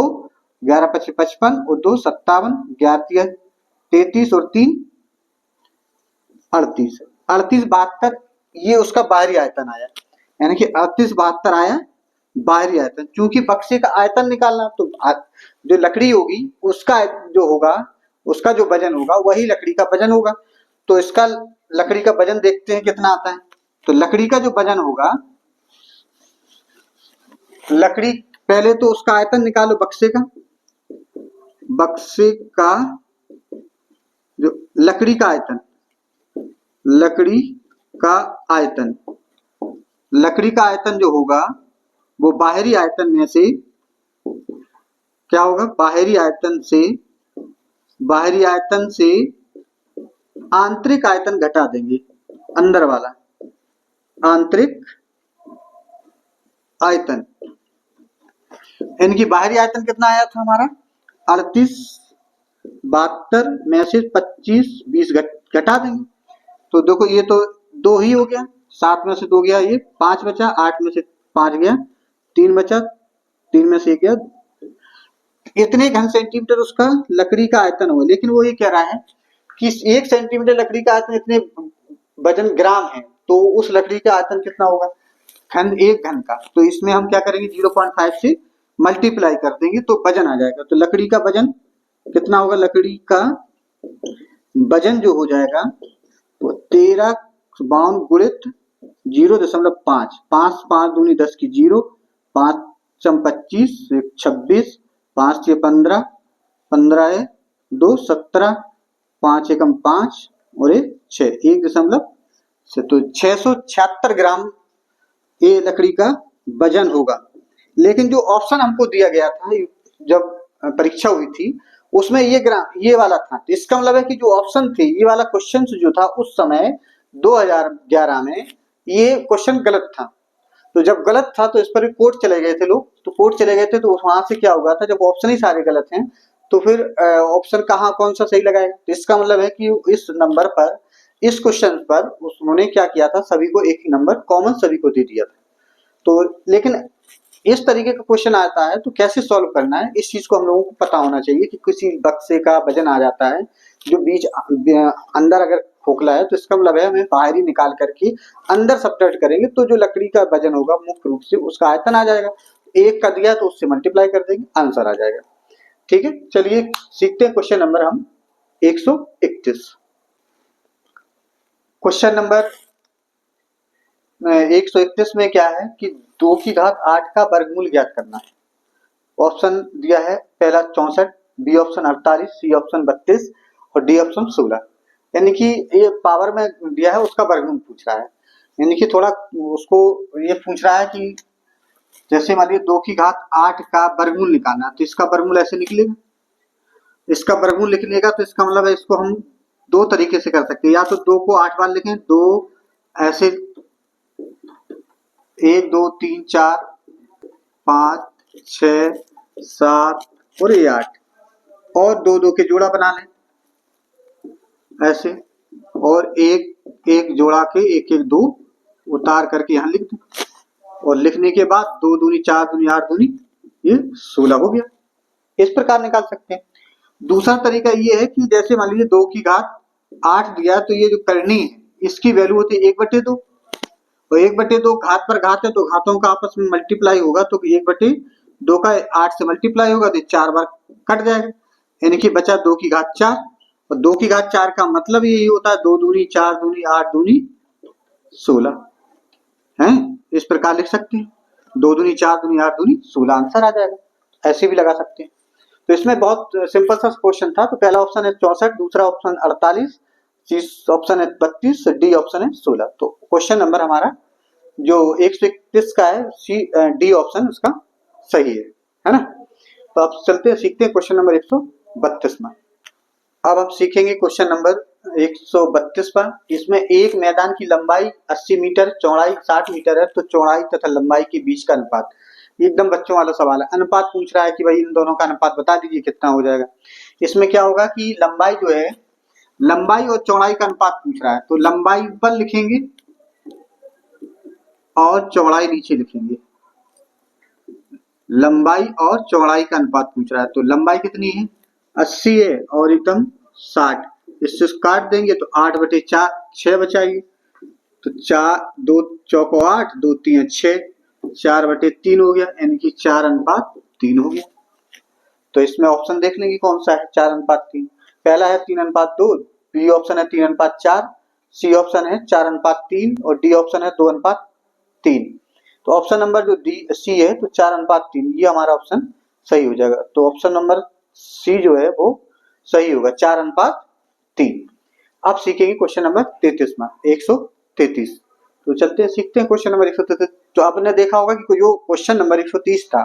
11 55 55 और 2 57, 11 33 और 3 38, 38 72, ये उसका बाहरी आयतन आया, यानी कि 38 72 आया बाहरी आयतन। चूंकि बक्से का आयतन निकालना, तो जो लकड़ी होगी उसका जो होगा, उसका जो वजन होगा वही लकड़ी का वजन होगा। तो इसका लकड़ी का वजन देखते हैं कितना आता है। तो लकड़ी का जो वजन होगा, लकड़ी पहले तो उसका आयतन निकालो बक्से का, बक्से का जो लकड़ी का आयतन, लकड़ी का आयतन, लकड़ी का आयतन जो होगा वो बाहरी आयतन में से क्या होगा, बाहरी आयतन से आंतरिक आयतन घटा देंगे, अंदर वाला आंतरिक आयतन, इनकी बाहरी आयतन कितना आया था हमारा 38 72 में से 25 20 घटा देंगे, तो देखो ये तो 2 ही हो गया, 7 में से 2 गया, ये 5 बचा, 8 में से 5 गया, 3 बचा, 3 में से 1 गया। इतने घन सेंटीमीटर उसका लकड़ी का आयतन हुआ। लेकिन वो ये कह रहा है कि 1 सेंटीमीटर लकड़ी का आयतन इतने वजन ग्राम है, तो उस लकड़ी का आयतन कितना होगा, घन, 1 घन का। तो इसमें हम क्या करेंगे, 0.5 से मल्टीप्लाई कर देंगे तो वजन आ जाएगा। तो लकड़ी का वजन कितना होगा, लकड़ी का वजन जो हो जाएगा वो 13 52 गुणित 0.5, 5 5 दूनी 10 की 0, 5 चम 25, 26, 5 6 15, 15 2 17, 5 एकम 5 और 6, 1 से, तो 676 ग्राम ये लकड़ी का वजन होगा। लेकिन जो ऑप्शन हमको दिया गया था जब परीक्षा हुई थी उसमें ये ग्राम ये वाला था। तो इसका मतलब है कि जो ऑप्शन थे, ये वाला क्वेश्चन जो था उस समय 2011 में, ये क्वेश्चन गलत था। तो जब गलत था तो इस पर कोर्ट चले गए थे लोग, तो कोर्ट चले गए थे, तो वहां से क्या हुआ था, जब ऑप्शन ही सारे गलत हैं तो फिर ऑप्शन कहाँ कौन सा सही लगाएगा। तो इसका मतलब है कि इस नंबर पर, इस क्वेश्चन पर उन्होंने क्या किया था, सभी को एक ही नंबर कॉमन सभी को दे दिया था। तो लेकिन इस तरीके का क्वेश्चन आता है तो कैसे सॉल्व करना है, इस चीज को हम लोगों को पता होना चाहिए कि किसी बक्से का वजन आ जाता है जो बीच अंदर अगर खोखला है, तो इसका मतलब है हमें बाहरी निकाल करके अंदर सब्ट्रैक्ट करेंगे तो जो लकड़ी का वजन होगा मुख्य रूप से उसका आयतन आ जाएगा। 1 का दिया तो उससे मल्टीप्लाई कर देंगे, आंसर आ जाएगा। ठीक है, चलिए सीखते हैं क्वेश्चन नंबर हम 131। क्वेश्चन नंबर 131 में क्या है कि 2 की घात 8 का वर्गमूल ज्ञात करना है। ऑप्शन दिया है, पहला 64, बी ऑप्शन 48, सी ऑप्शन 32 और डी ऑप्शन 16। यानी कि ये पावर में दिया है उसका वर्गमूल पूछ रहा है। यानी कि थोड़ा उसको ये पूछ रहा है कि जैसे मान लीजिए 2 की घात 8 का वर्गमूल निकालना है, तो इसका वर्गमूल ऐसे निकलेगा, इसका वर्गमूल निकलेगा। तो इसका मतलब है इसको हम 2 तरीके से कर सकते हैं, या तो 2 को 8 बार लिखें, 2 ऐसे 1 2 3 4 5 6 7 और ये 8, और 2 2 के जोड़ा बना लें ऐसे, और एक एक जोड़ा के 1 1 2 उतार करके यहाँ लिख दें, और लिखने के बाद 2 दूनी 4 दूनी 8 दूनी ये 16 हो गया। इस प्रकार निकाल सकते हैं। दूसरा तरीका ये है कि जैसे मान लीजिए 2 की घात 8 दिया, तो ये जो करनी है इसकी वैल्यू होती है 1/2, और 1/2 घात पर घात है तो घातों का आपस में मल्टीप्लाई होगा, तो 1/2 का 8 से मल्टीप्लाई होगा तो 4 बार कट जाएगा, यानी कि बचा 2 की घात 4। और 2 की घात 4 का मतलब यही होता है 2 दूनी 4 दूनी 8 दूनी 16 है। इस प्रकार लिख सकते हैं, 2 दूनी 4 दूनी 8 दूनी 16, आंसर आ जाएगा। ऐसे भी लगा सकते हैं। तो इसमें बहुत सिंपल सा क्वेश्चन था। तो पहला ऑप्शन है 64, दूसरा ऑप्शन 48, सी ऑप्शन है 32, डी ऑप्शन है 16। तो क्वेश्चन नंबर हमारा जो 131 का है, सी डी ऑप्शन उसका सही है ना। तो अब चलते हैं, सीखते हैं क्वेश्चन नंबर 132 में। अब हम सीखेंगे क्वेश्चन नंबर 132 पर। इसमें एक मैदान की लंबाई 80 मीटर, चौड़ाई 60 मीटर है, तो चौड़ाई तथा लंबाई के बीच का अनुपात। एकदम बच्चों वाला सवाल है। अनुपात पूछ रहा है कि भाई इन दोनों का अनुपात बता दीजिए कितना हो जाएगा। इसमें क्या होगा कि लंबाई जो है, लंबाई और चौड़ाई का अनुपात पूछ रहा है, तो लंबाई ऊपर लिखेंगे और चौड़ाई नीचे लिखेंगे। लंबाई और चौड़ाई का अनुपात पूछ रहा है, तो लंबाई कितनी है 80 है और एकदम 60, इससे काट देंगे तो 8/4 6 बचाएगी, तो 4 2 चौको 8 2 3 6, 4/3 हो गया, यानी कि 4:3 हो गया। तो इसमें ऑप्शन देख लेंगे कौन सा है 4:3। पहला है 3:2, बी ऑप्शन है 3:4, सी ऑप्शन है 4:3 और डी ऑप्शन है 2:3। तो ऑप्शन नंबर जो डी सी है तो 4:3, ये हमारा ऑप्शन सही हो जाएगा। तो ऑप्शन नंबर सी जो है वो सही होगा, 4:3। अब सीखेंगे क्वेश्चन नंबर 33 में, 133। तो चलते हैं सीखते हैं क्वेश्चन नंबर 133। तो आपने देखा होगा कि जो क्वेश्चन नंबर 130 था,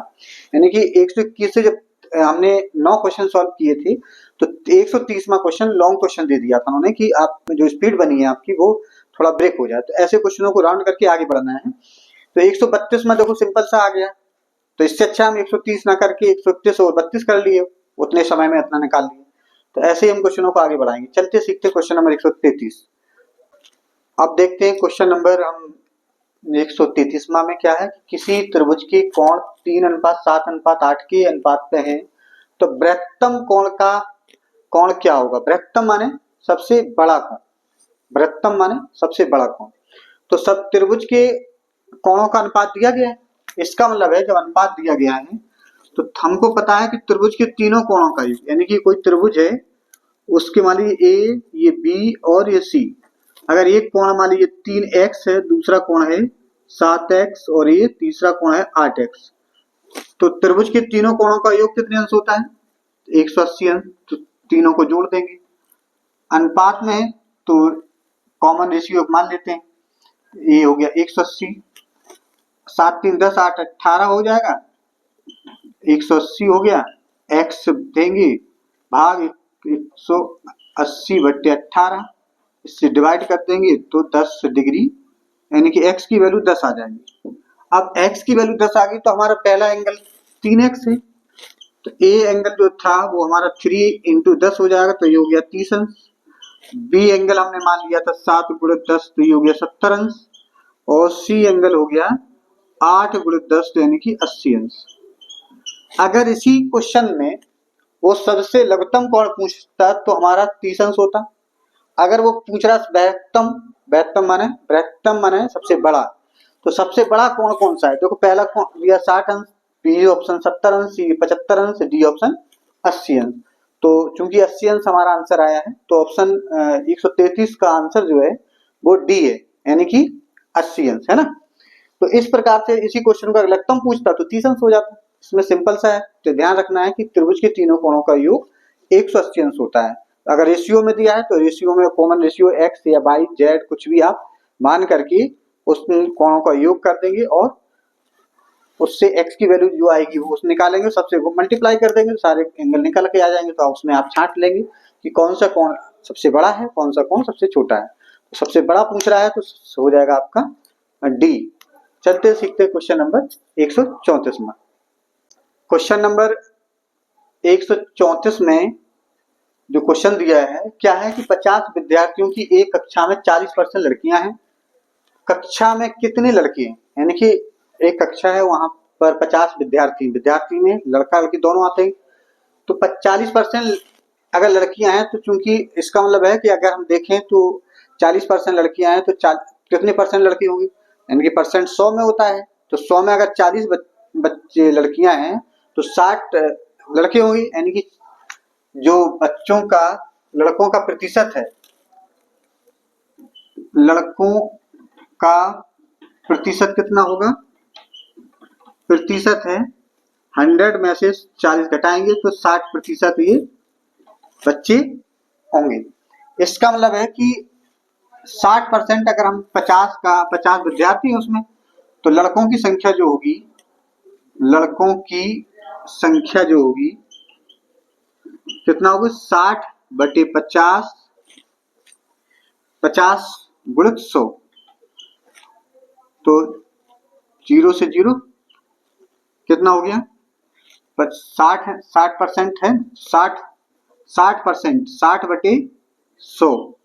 यानी कि 121 से जब हमने 9 क्वेश्चन सॉल्व किए थे, तो 130वां क्वेश्चन लॉन्ग क्वेश्चन दे दिया था उन्होंने कि आप जो स्पीड बनी है आपकी वो थोड़ा ब्रेक हो जाए। तो ऐसे क्वेश्चनों को राउंड करके आगे बढ़ना है। तो 132 में देखो सिंपल सा आ गया, तो इससे अच्छा हम 130 ना करके 131 और 32 कर लिए, उतने समय में इतना निकाल लिया। तो ऐसे ही हम क्वेश्चनों को आगे बढ़ाएंगे। चलते सीखते क्वेश्चन नंबर 133। अब देखते हैं क्वेश्चन नंबर हम 133वां में क्या है, किसी त्रिभुज के कोण 3:7:8 के अनुपात पे हैं, तो वृहत्तम कोण का कोण क्या होगा। वृहत्तम माने सबसे बड़ा कोण, वृहत्तम माने सबसे बड़ा कोण। तो सब त्रिभुज के कोणों का अनुपात दिया गया है, इसका मतलब है जब अनुपात दिया गया है तो हमको पता है कि त्रिभुज के तीनों कोणों का योग, यानी कि कोई त्रिभुज है उसके मान लीजिए ए, ये बी और ये सी। अगर एक कोण मान लीजिए 3x है, दूसरा कोण है 7x और ये तीसरा कोण है 8x, तो त्रिभुज के तीनों कोणों का योग कितने अंश होता है, 180 अंश। तो तीनों को जोड़ देंगे, अनुपात में है तो कॉमन रेशियो मान लेते हैं, ये हो गया 180, 7 3 10 8 18 हो जाएगा, 180 हो गया, x देंगे भाग 180/18, इससे डिवाइड कर देंगे तो 10 डिग्री, यानी कि x की वैल्यू 10 आ जाएगी। अब x की वैल्यू 10 आ गई तो हमारा पहला एंगल 3x है, तो a एंगल जो था वो हमारा 3 × 10 हो जाएगा, तो ये हो गया 30 अंश। b एंगल हमने मान लिया था 7 × 10, तो ये हो गया 70 अंश। और c एंगल हो गया 8 × 10, तो यानी कि 80 अंश। अगर इसी क्वेश्चन में वो सबसे लघुत्तम कोण पूछता तो हमारा 30 अंश होता। अगर वो पूछ रहा बृहत्तम, बृहत्तम माने सबसे बड़ा, तो सबसे बड़ा कोण कौन सा है, देखो पहला कोण दिया 60 अंश, बी ऑप्शन 70 अंश, सी 75 अंश, डी ऑप्शन 80 अंश। तो चूंकि 80 अंश हमारा आंसर आया है तो ऑप्शन 133 का आंसर जो है वो डी है, यानी कि 80 अंश है ना। तो इस प्रकार से इसी क्वेश्चन का लघुत्तम पूछता तो 30 अंश हो जाता। इसमें सिंपल सा है, तो ध्यान रखना है कि त्रिभुज के तीनों कोणों का योग 180 अंश होता है। अगर रेशियो में दिया है तो रेशियो में कॉमन रेशियो x या y z कुछ भी आप मान करके उस कोणों का योग कर देंगे और उससे x की वैल्यू जो आएगी वो उससे निकालेंगे, सबसे वो मल्टीप्लाई कर देंगे, सारे एंगल निकल के आ जाएंगे। तो उसमें आप छांट लेंगे कि कौन सा कोण सबसे बड़ा है, कौन सा कोण सबसे छोटा है। तो सबसे बड़ा पूछ रहा है तो हो जाएगा आपका डी। चलते सीखते क्वेश्चन नंबर 134 में। क्वेश्चन नंबर 134 में जो क्वेश्चन दिया है क्या है कि 50 विद्यार्थियों की एक कक्षा में 40% लड़कियां हैं, कक्षा में कितने लड़के हैं, यानी कि एक कक्षा है वहां पर 50 विद्यार्थी में लड़का लड़की दोनों आते हैं, तो 40% अगर लड़कियां हैं तो चूंकि इसका मतलब है कि अगर हम देखें तो 40% लड़कियां हैं तो कितने परसेंट लड़की होंगी, यानी कि परसेंट 100 में होता है, तो 100 में अगर 40 बच्चे लड़कियां हैं तो 60 लड़के होंगे, यानी कि जो बच्चों का लड़कों का प्रतिशत है, लड़कों का प्रतिशत कितना होगा, प्रतिशत है 100 में से 40 घटाएंगे तो 60% ये बच्चे होंगे। इसका मतलब है कि 60% अगर हम 50 विद्यार्थी हैं उसमें, तो लड़कों की संख्या जो होगी, लड़कों की संख्या जो होगी कितना होगा, 60/50, 50 × 100, तो 0 से 0 कितना हो गया, 60% है, 60%, 60/100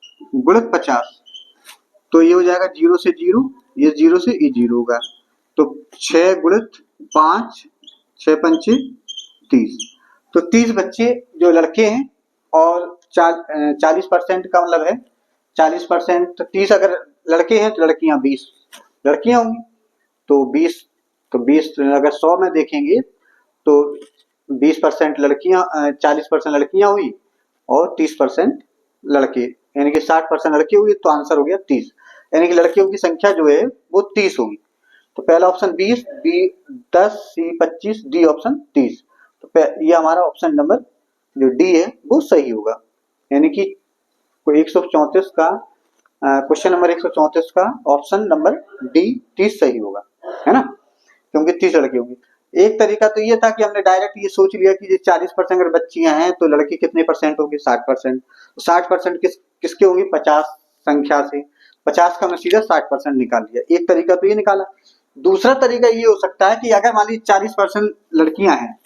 × 50, तो ये हो जाएगा 0 से 0, ये 0 से ये 0 होगा, तो 6 × 5, 6 पंचे 30, तो 30 बच्चे जो लड़के हैं और 40% का मतलब है 40%, 30 अगर लड़के हैं तो लड़कियां 20 लड़कियां होंगी, तो 20 अगर 100 में देखेंगे तो 20% लड़कियां, 40% लड़कियां हुई और 30% लड़के, यानी कि 60% लड़की हुई, तो आंसर हो गया 30, यानी कि लड़कियों की संख्या जो है वो 30 होगी। तो पहला ऑप्शन 20, बी 10, सी 25, डी ऑप्शन 30, तो ये हमारा ऑप्शन नंबर जो डी है वो सही होगा, यानी कि 134 का क्वेश्चन नंबर 134 का ऑप्शन नंबर डी 30 सही होगा, है ना, क्योंकि 30 लड़की होंगी। एक तरीका तो ये था कि हमने डायरेक्ट ये सोच लिया कि 40% अगर बच्चियां हैं तो लड़की कितने परसेंट होंगे, 60%, 60% किसके होंगे, 50 संख्या से, 50 का हमने सीधा 60% निकाल लिया। एक तरीका तो ये निकाला। दूसरा तरीका ये हो सकता है कि अगर मान लीजिए 40% लड़कियां हैं,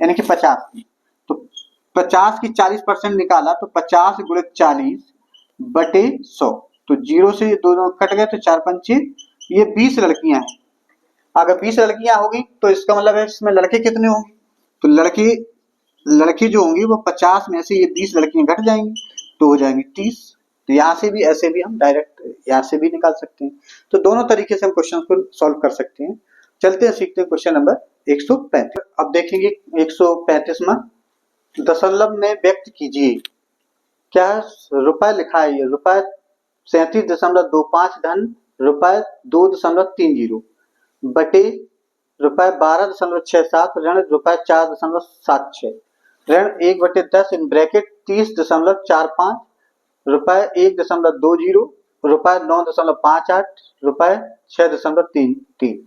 यानी कि 50 की, तो 50 की 40% निकाला तो 50 × 40/100, तो 0 से दोनों कट गए तो 4 पंचे ये 20 लड़कियां हैं। अगर 20 लड़कियां होगी तो इसका मतलब है इसमें लड़के कितने होंगे, तो लड़की जो होंगी वो 50 में से ये 20 लड़कियां घट जाएंगी तो हो जाएंगी 30। तो यहाँ से भी ऐसे भी हम डायरेक्ट यहाँ से भी निकाल सकते हैं। तो दोनों तरीके से हम क्वेश्चन को सॉल्व कर सकते हैं। चलते हैं सीखते हैं क्वेश्चन नंबर 135। अब देखेंगे 135वां, दशमलव में व्यक्त कीजिए। क्या रुपए लिखा है, ये रुपए 37.25 धन रुपए 2.30 बटे रुपए 12.67 ऋण रुपए 4.76 ऋण 1/10 इन ब्रैकेट 30.45 रुपए 1.20 रुपए 9.58 रुपए 6.33।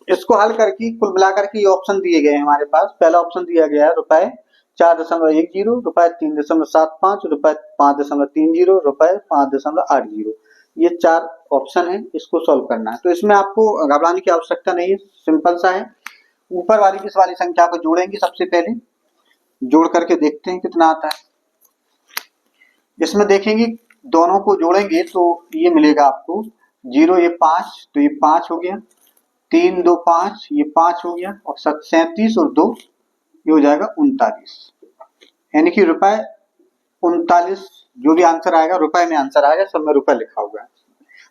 इसको हल करके कुल मिलाकर के ऑप्शन दिए गए हैं हमारे पास। पहला ऑप्शन दिया गया है रुपए 4.10 रुपए 3.75 रुपए 5.30 रुपए 5.80। ये 4 ऑप्शन है, इसको सॉल्व करना है। तो इसमें आपको घबराने की आवश्यकता नहीं है, सिंपल सा है। ऊपर वाली इस वाली संख्या को जोड़ेंगे, सबसे पहले जोड़ करके देखते हैं कितना आता है। इसमें देखेंगे दोनों को जोड़ेंगे तो ये मिलेगा आपको 0 ये 5 तो ये 5 हो गया, 3 2 5 ये 5 हो गया और 37 और 2 ये हो जाएगा 39। यानी कि रुपए 39 जो भी आंसर आएगा रुपए में आंसर आएगा, सब में रुपए लिखा हुआ है।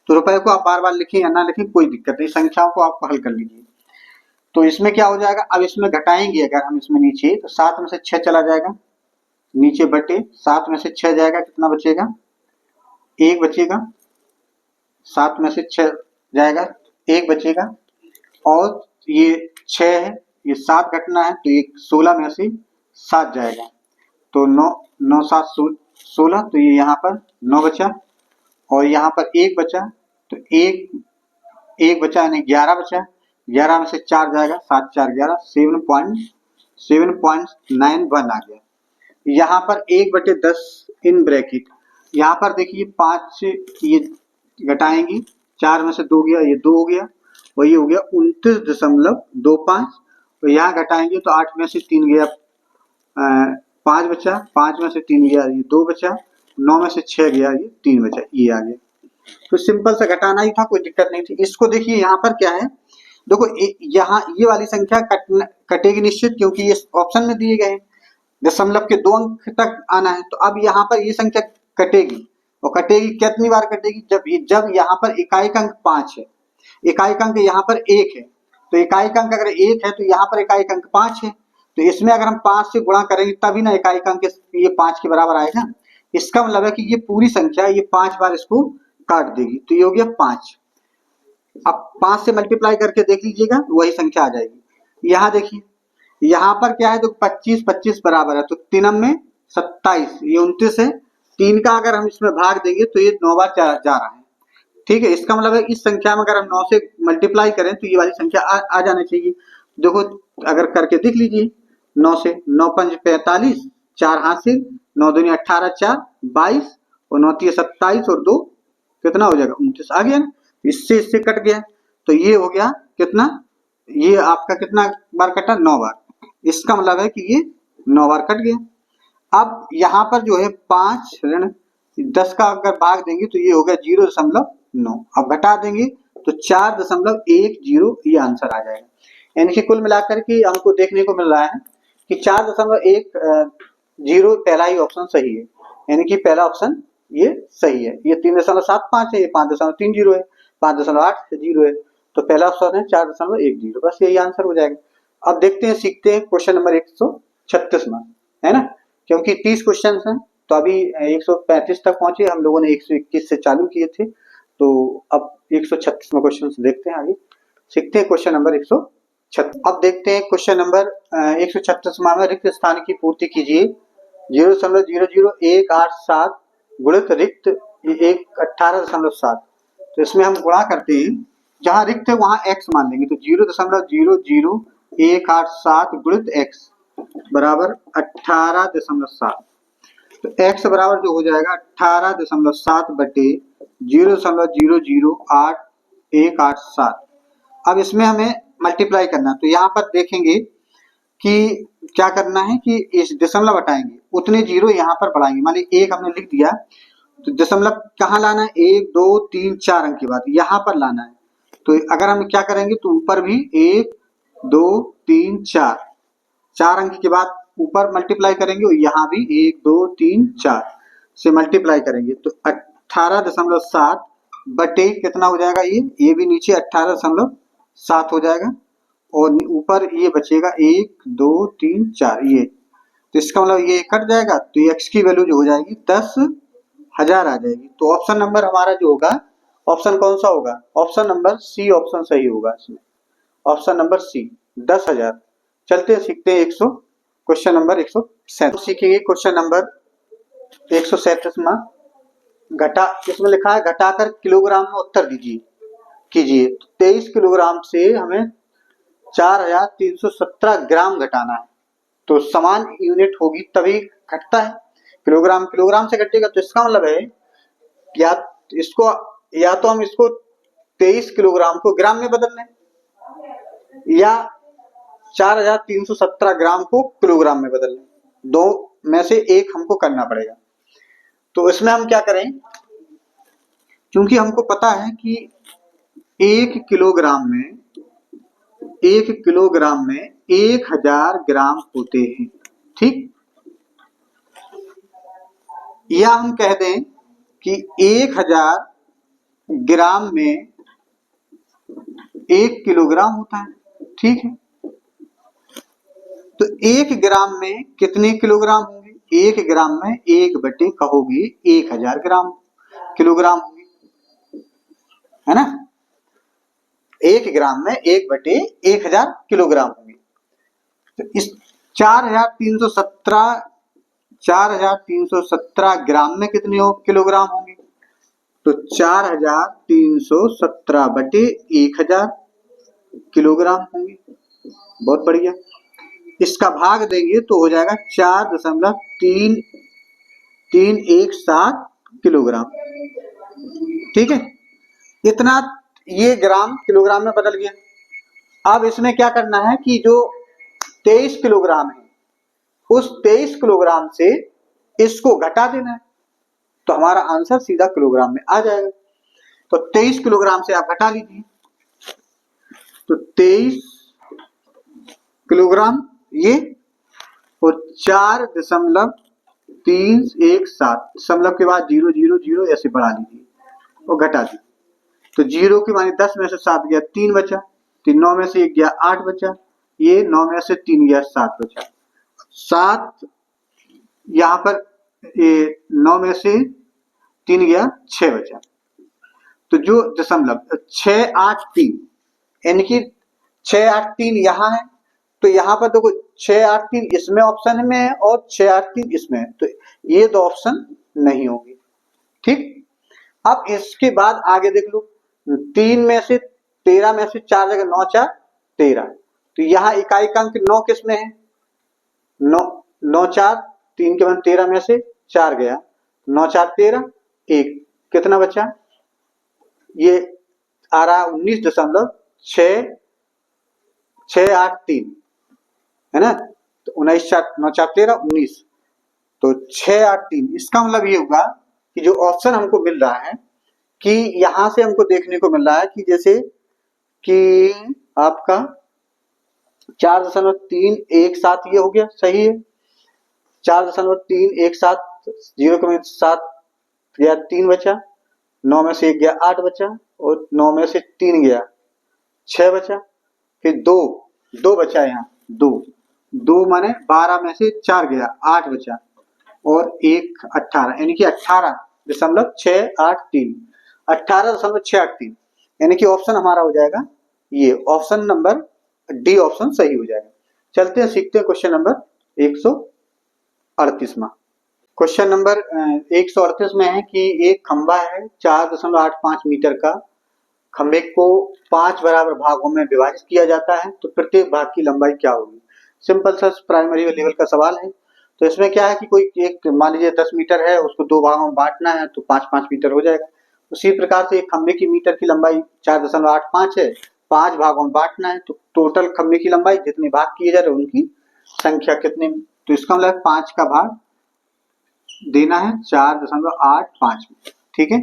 तो रुपए को आप बार बार लिखें या ना लिखें कोई दिक्कत नहीं, संख्याओं को आप हल कर लीजिए। तो इसमें क्या हो जाएगा, अब इसमें घटाएंगे अगर हम इसमें नीचे तो 7 में से 6 चला जाएगा नीचे बटे 7 में से 6 जाएगा, कितना बचेगा 1 बचेगा। 7 में से 6 जाएगा 1 बचेगा और ये 6 है, ये 7 घटना है तो ये 16 में से 7 जाएगा तो 9 9 7 16 तो ये यहाँ पर 9 बचा और यहाँ पर 1 बचा तो 1 बचा यानी 11 बचा। 11 में से 4 जाएगा 7 4 11 7.91 आ गया। यहाँ पर 1/10 इन ब्रैकेट, यहाँ पर देखिए 5 ये घटाएंगी, 4 में से 2 गया ये 2 हो गया और ये हो गया 29.25। तो यहाँ घटाएंगे तो 8 में से 3 गया 5 बचा, 5 में से 3 गया ये 2 बचा, 9 में से 6 गया ये 3 बचा, ये आ गया। तो सिंपल सा घटाना ही था, कोई दिक्कत नहीं थी। इसको देखिए यहाँ पर क्या है, देखो यहाँ ये वाली संख्या कटेगी निश्चित, क्योंकि ये ऑप्शन में दिए गए हैं दशमलव के 2 अंक तक आना है। तो अब यहाँ पर ये संख्या कटेगी और कटेगी कितनी बार कटेगी, जब यहाँ पर इकाई अंक 5 है, इकाई अंक यहाँ पर 1 है, तो इकाई अंक अगर 1 है तो यहाँ पर इकाई अंक 5 है, तो इसमें अगर हम 5 से गुणा करेंगे तभी ना इकाई अंक ये 5 के बराबर आएगा। इसका मतलब है कि ये पूरी संख्या ये 5 बार इसको काट देगी, तो ये हो गया 5। अब 5 से मल्टीप्लाई करके देख लीजिएगा वही संख्या आ जाएगी। यहाँ देखिए यहाँ पर क्या है, तो 25 25 बराबर है तो 3 में 27 ये 29 है, 3 का अगर हम इसमें भाग देंगे तो ये 9 बार जा रहा है। ठीक है, इसका मतलब है इस संख्या में अगर हम 9 से मल्टीप्लाई करें तो ये वाली संख्या आ जानी चाहिए। देखो अगर करके देख लीजिए, 9 से 9 5 45 4 हासिल 9 दूनी 18 4 22 और 9 3 27 और 2 कितना हो जाएगा 29 आ गया ना। इससे कट गया तो ये हो गया कितना, ये आपका कितना बार कटा 9 बार। इसका मतलब है कि ये 9 बार कट गया। अब यहाँ पर जो है 5 ऋण 10 का अगर भाग देंगे तो ये हो गया 0.9। अब घटा देंगे तो 4.10 ये आंसर आ जाएगा। यानी कि कुल मिलाकर के हमको देखने को मिल रहा है कि 4.10 पहला ही ऑप्शन सही है। यानी कि पहला ऑप्शन ये सही है। ये 3.75 है, ये 5.30 है, 5.80 है, तो पहला ऑप्शन है 4.10। बस यही आंसर हो जाएगा। अब देखते हैं सीखते हैं क्वेश्चन नंबर 136 में, है ना, क्योंकि 30 क्वेश्चन हैं तो अभी 135 तक पहुंचे, हम लोगों ने 121 से चालू किए थे। तो अब 136 में क्वेश्चन देखते हैं, आगे सीखते हैं क्वेश्चन नंबर 136। अब देखते हैं क्वेश्चन नंबर 136 में रिक्त स्थान की पूर्ति कीजिए। 0.00187 गुणित रिक्त 18.7। तो इसमें हम गुणा करते हैं, जहां रिक्त है वहां x मान लेंगे, तो 0.00187 गुणित x बराबर 18.7। तो x बराबर जो हो जाएगा 18.7 बटे 0.008187। अब इसमें हमें मल्टीप्लाई करना है, तो यहाँ पर देखेंगे कि क्या करना है कि इस दशमलव हटाएंगे, उतने जीरो यहाँ पर बढ़ाएंगे। मान लीजिए 1 हमने लिख दिया तो दशमलव कहाँ लाना है, 1 2 3 4 अंक की बात यहाँ पर लाना है। तो अगर हम क्या करेंगे तो ऊपर भी 1 2 3 4 4 अंक के बाद ऊपर मल्टीप्लाई करेंगे और यहाँ भी 1 2 3 4 से मल्टीप्लाई करेंगे तो 18.7 बटे कितना हो जाएगा, ये भी नीचे 18.7 हो जाएगा और ऊपर ये बचेगा 1 2 3 4 ये। तो इसका मतलब ये कट जाएगा तो ये x की वैल्यू जो हो जाएगी 10,000 आ जाएगी। तो ऑप्शन नंबर हमारा जो होगा, ऑप्शन कौन सा होगा, ऑप्शन नंबर सी ऑप्शन सही होगा इसमें, ऑप्शन नंबर सी 10,000। चलते हैं सीखते हैं क्वेश्चन नंबर 137 सीखेंगे। क्वेश्चन नंबर 137 घटा, इसमें लिखा है घटाकर किलोग्राम में उत्तर दीजिए कीजिए। 23 किलोग्राम से हमें 4,317 ग्राम घटाना है। तो समान यूनिट होगी तभी घटता है, किलोग्राम किलोग्राम से घटेगा। तो इसका मतलब है या तो हम इसको 23 किलोग्राम को ग्राम में बदल लें या 4,317 ग्राम को किलोग्राम में बदल लें, दो में से एक हमको करना पड़ेगा। तो इसमें हम क्या करें, क्योंकि हमको पता है कि 1 किलोग्राम में 1,000 ग्राम होते हैं, ठीक। या हम कह दें कि 1,000 ग्राम में 1 किलोग्राम होता है, ठीक है। तो 1 ग्राम में कितने किलोग्राम होंगे, 1 ग्राम में 1 बटे कहोगे 1,000 ग्राम किलोग्राम होंगे, है ना। 1 ग्राम में 1 बटे 1,000 किलोग्राम होंगे। तो इस 4,317 ग्राम में कितने किलोग्राम होंगे, तो 4,317 बटे 1,000 किलोग्राम होंगे। बहुत बढ़िया। इसका भाग देंगे तो हो जाएगा 4.3317 किलोग्राम, ठीक है। इतना ये ग्राम किलोग्राम में बदल गया। अब इसमें क्या करना है कि जो 23 किलोग्राम है उस 23 किलोग्राम से इसको घटा देना है, तो हमारा आंसर सीधा किलोग्राम में आ जाएगा। तो 23 किलोग्राम से आप घटा लीजिए, तो 23 किलोग्राम ये और 4.317 दशमलव के बाद 000 ऐसे बढ़ा लीजिए और घटा दीजिए। तो 0 की माने 10 में से 7 गया 3 बचा, 9 में से 1 गया 8 बचा, ये 9 में से 3 गया 7 बचा, 7 यहाँ पर 9 में से 3 गया 6 बचा। तो जो दशमलव 683 यानी कि 683 यहाँ है, तो यहाँ पर देखो 683 इसमें ऑप्शन में है और 683 इसमें है, तो ये दो ऑप्शन नहीं होंगे, ठीक। अब इसके बाद आगे देख लो, 3 में से 13 में से 4 जगह 9 4 13, तो यहाँ इकाई का अंक 9 किस में है, 9 4 3 के बाद 13 में से 4 गया, 9 4 13 1 कितना बचा, ये आ रहा 19.683 है ना। तो 19 4 9 4 13 19, तो 683। इसका मतलब ये होगा कि जो ऑप्शन हमको मिल रहा है कि यहां से हमको देखने को मिल रहा है कि जैसे कि आपका 4.317 ये हो गया, सही है। 4.317 0 के में 7 गया 3 बचा, 9 में से 1 गया 8 बचा और 9 में से 3 गया 6 बचा, फिर 2 बचा, यहाँ 2 माने 12 में से 4 गया 8 बचा और 1 18 यानी कि 18.683 18.683 यानी कि ऑप्शन हमारा हो जाएगा ये, ऑप्शन नंबर डी ऑप्शन सही हो जाएगा। चलते हैं सीखते हैं क्वेश्चन नंबर 138। क्वेश्चन नंबर 138 में है कि एक खंबा है 4.85 मीटर का, खंबे को 5 बराबर भागों में विभाजित किया जाता है, तो प्रत्येक भाग की लंबाई क्या होगी। सिंपल सा प्राइमरी लेवल का सवाल है। तो इसमें क्या है कि कोई एक मान लीजिए 10 मीटर है, उसको 2 भागों में बांटना है तो 5-5 मीटर हो जाएगा। उसी प्रकार से एक खंबे की मीटर की लंबाई 4.85 है, 5 भागों में बांटना है तो टोटल खंबे की लंबाई जितने भाग किए जा रहे हैं उनकी संख्या कितने, तो इसका मतलब 5 का भाग देना है 4.85 में, ठीक है।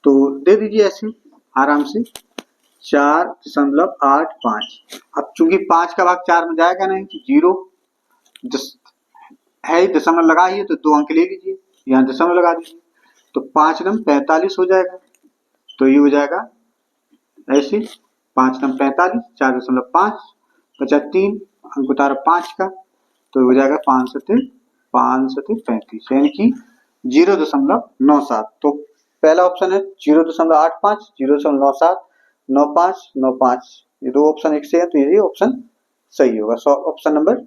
तो दे दीजिए ऐसे आराम से 4.85। अब चूंकि 5 का भाग 4 में जाएगा नहीं तो 0 है, दशमलव लगा ही है तो 2 अंक ले लीजिए, यहाँ दशमलव लगा दीजिए तो 5 नम 45 हो जाएगा। तो ये हो जाएगा ऐसे 5 नम 45, 4.5 बचा 3 अंक उतारा 5 का, तो हो जाएगा 5 सते 35, यानी कि 0.97। तो पहला ऑप्शन है 0.85, 0.97, 95, 95, ये दो ऑप्शन एक से है तो ये ऑप्शन सही होगा। ऑप्शन नंबर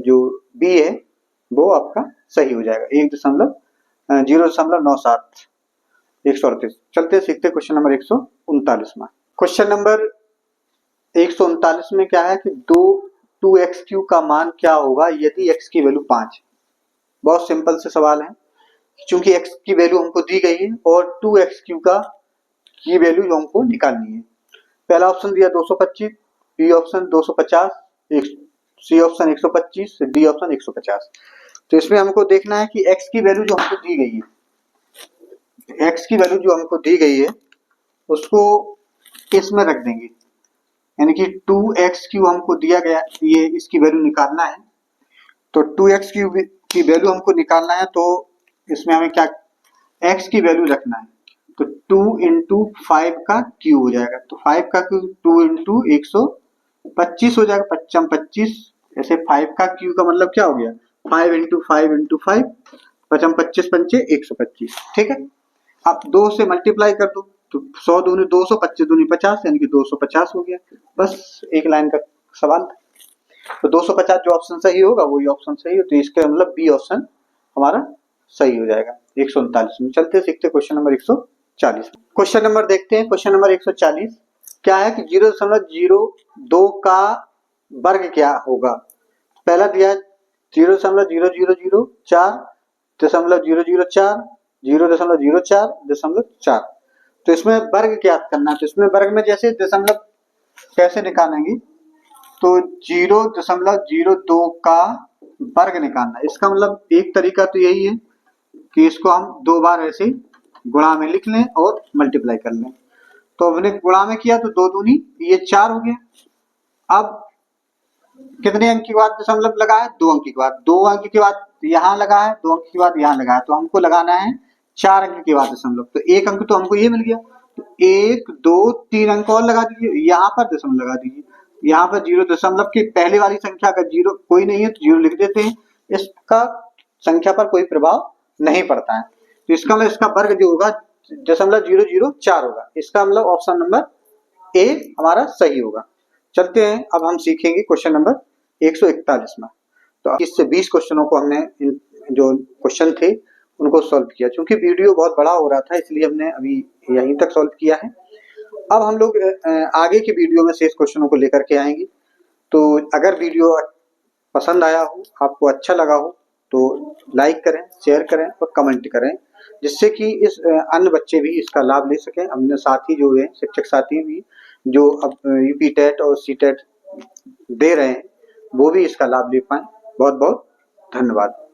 जो बी है वो आपका सही हो जाएगा, 0.97, 138। चलते सीखते क्वेश्चन नंबर 139 में। क्वेश्चन नंबर 139 में क्या है कि 2x³ का मान क्या होगा यदि x की वैल्यू 5। बहुत सिंपल से सवाल है, क्योंकि x की वैल्यू हमको दी गई है और 2x³ की वैल्यू हमको निकालनी है। पहला ऑप्शन दिया 225, B option 250, C option 125, D option 150। तो इसमें हमको देखना है कि x की वैल्यू जो हमको दी गई है, x की वैल्यू जो हमको दी गई है उसको इसमें रख देंगे, यानी कि 2x³ हमको दिया गया, ये इसकी वैल्यू निकालना है। तो 2x³ की वैल्यू हमको निकालना है तो इसमें हमें क्या x की वैल्यू रखना है, तो 2 इंटू 5 का क्यूब हो जाएगा, तो 5 का क्यूब 2 इंटू 125 हो जाएगा, 55 25। ऐसे 5 का क्यूब का मतलब क्या हो गया 5 इंटू 5 इंटू 5, 55 25 पंचे 125, ठीक है। आप 2 से मल्टीप्लाई कर दो तो 100 दूनी 200, 25 दूनी 50, यानी कि 250 हो गया। बस एक लाइन का सवाल था। तो 250 जो ऑप्शन सही होगा वही ऑप्शन सही हो, तो इसका मतलब बी ऑप्शन हमारा सही हो जाएगा 139 में। चलते सीखते क्वेश्चन नंबर 140। क्वेश्चन नंबर देखते हैं, क्वेश्चन नंबर 140 क्या है कि 0.02 का वर्ग क्या होगा। पहला दिया 0.0004, 0.004, 0.04, तो इसमें वर्ग ज्ञात करना है। तो इसमें वर्ग में जैसे दशमलव कैसे निकालेंगे, तो 0.02 का वर्ग निकालना है। इसका मतलब एक तरीका तो यही है कि इसको हम 2 बार ऐसे गुणा में लिख लें और मल्टीप्लाई कर लें। तो हमने गुणा में किया तो 2 दूनी ये 4 हो गया। अब कितने अंक के बाद दशमलव लगा है, 2 अंक के बाद, 2 अंक के बाद यहाँ लगा है, 2 अंक के बाद यहाँ लगा है, तो हमको लगाना है 4 अंक के बाद दशमलव। तो 1 अंक तो हमको ये मिल गया, तो 1 2 3 अंक और लगा दीजिए, यहाँ पर दशमलव लगा दीजिए। यहाँ पर 0 दशमलव की पहले वाली संख्या का 0 कोई नहीं है तो 0 लिख देते हैं, इसका संख्या पर कोई प्रभाव नहीं पड़ता है। तो इसका मतलब इसका वर्ग जो होगा 0.004 होगा, इसका मतलब ऑप्शन नंबर ए हमारा सही होगा। चलते हैं अब हम सीखेंगे क्वेश्चन नंबर 141 में। तो इससे 20 क्वेश्चनों को हमने जो क्वेश्चन थे उनको सॉल्व किया। क्योंकि वीडियो बहुत बड़ा हो रहा था इसलिए हमने अभी यहीं तक सॉल्व किया है। अब हम लोग आगे की वीडियो में शेष क्वेश्चनों को लेकर के आएंगे। तो अगर वीडियो पसंद आया हो, आपको अच्छा लगा हो तो लाइक करें, शेयर करें और कमेंट करें, जिससे कि इस अन्य बच्चे भी इसका लाभ ले सकें। अन्य साथी जो है, शिक्षक साथी भी जो अब यूपी टेट और सी टेट दे रहे हैं वो भी इसका लाभ ले पाएं। बहुत बहुत धन्यवाद।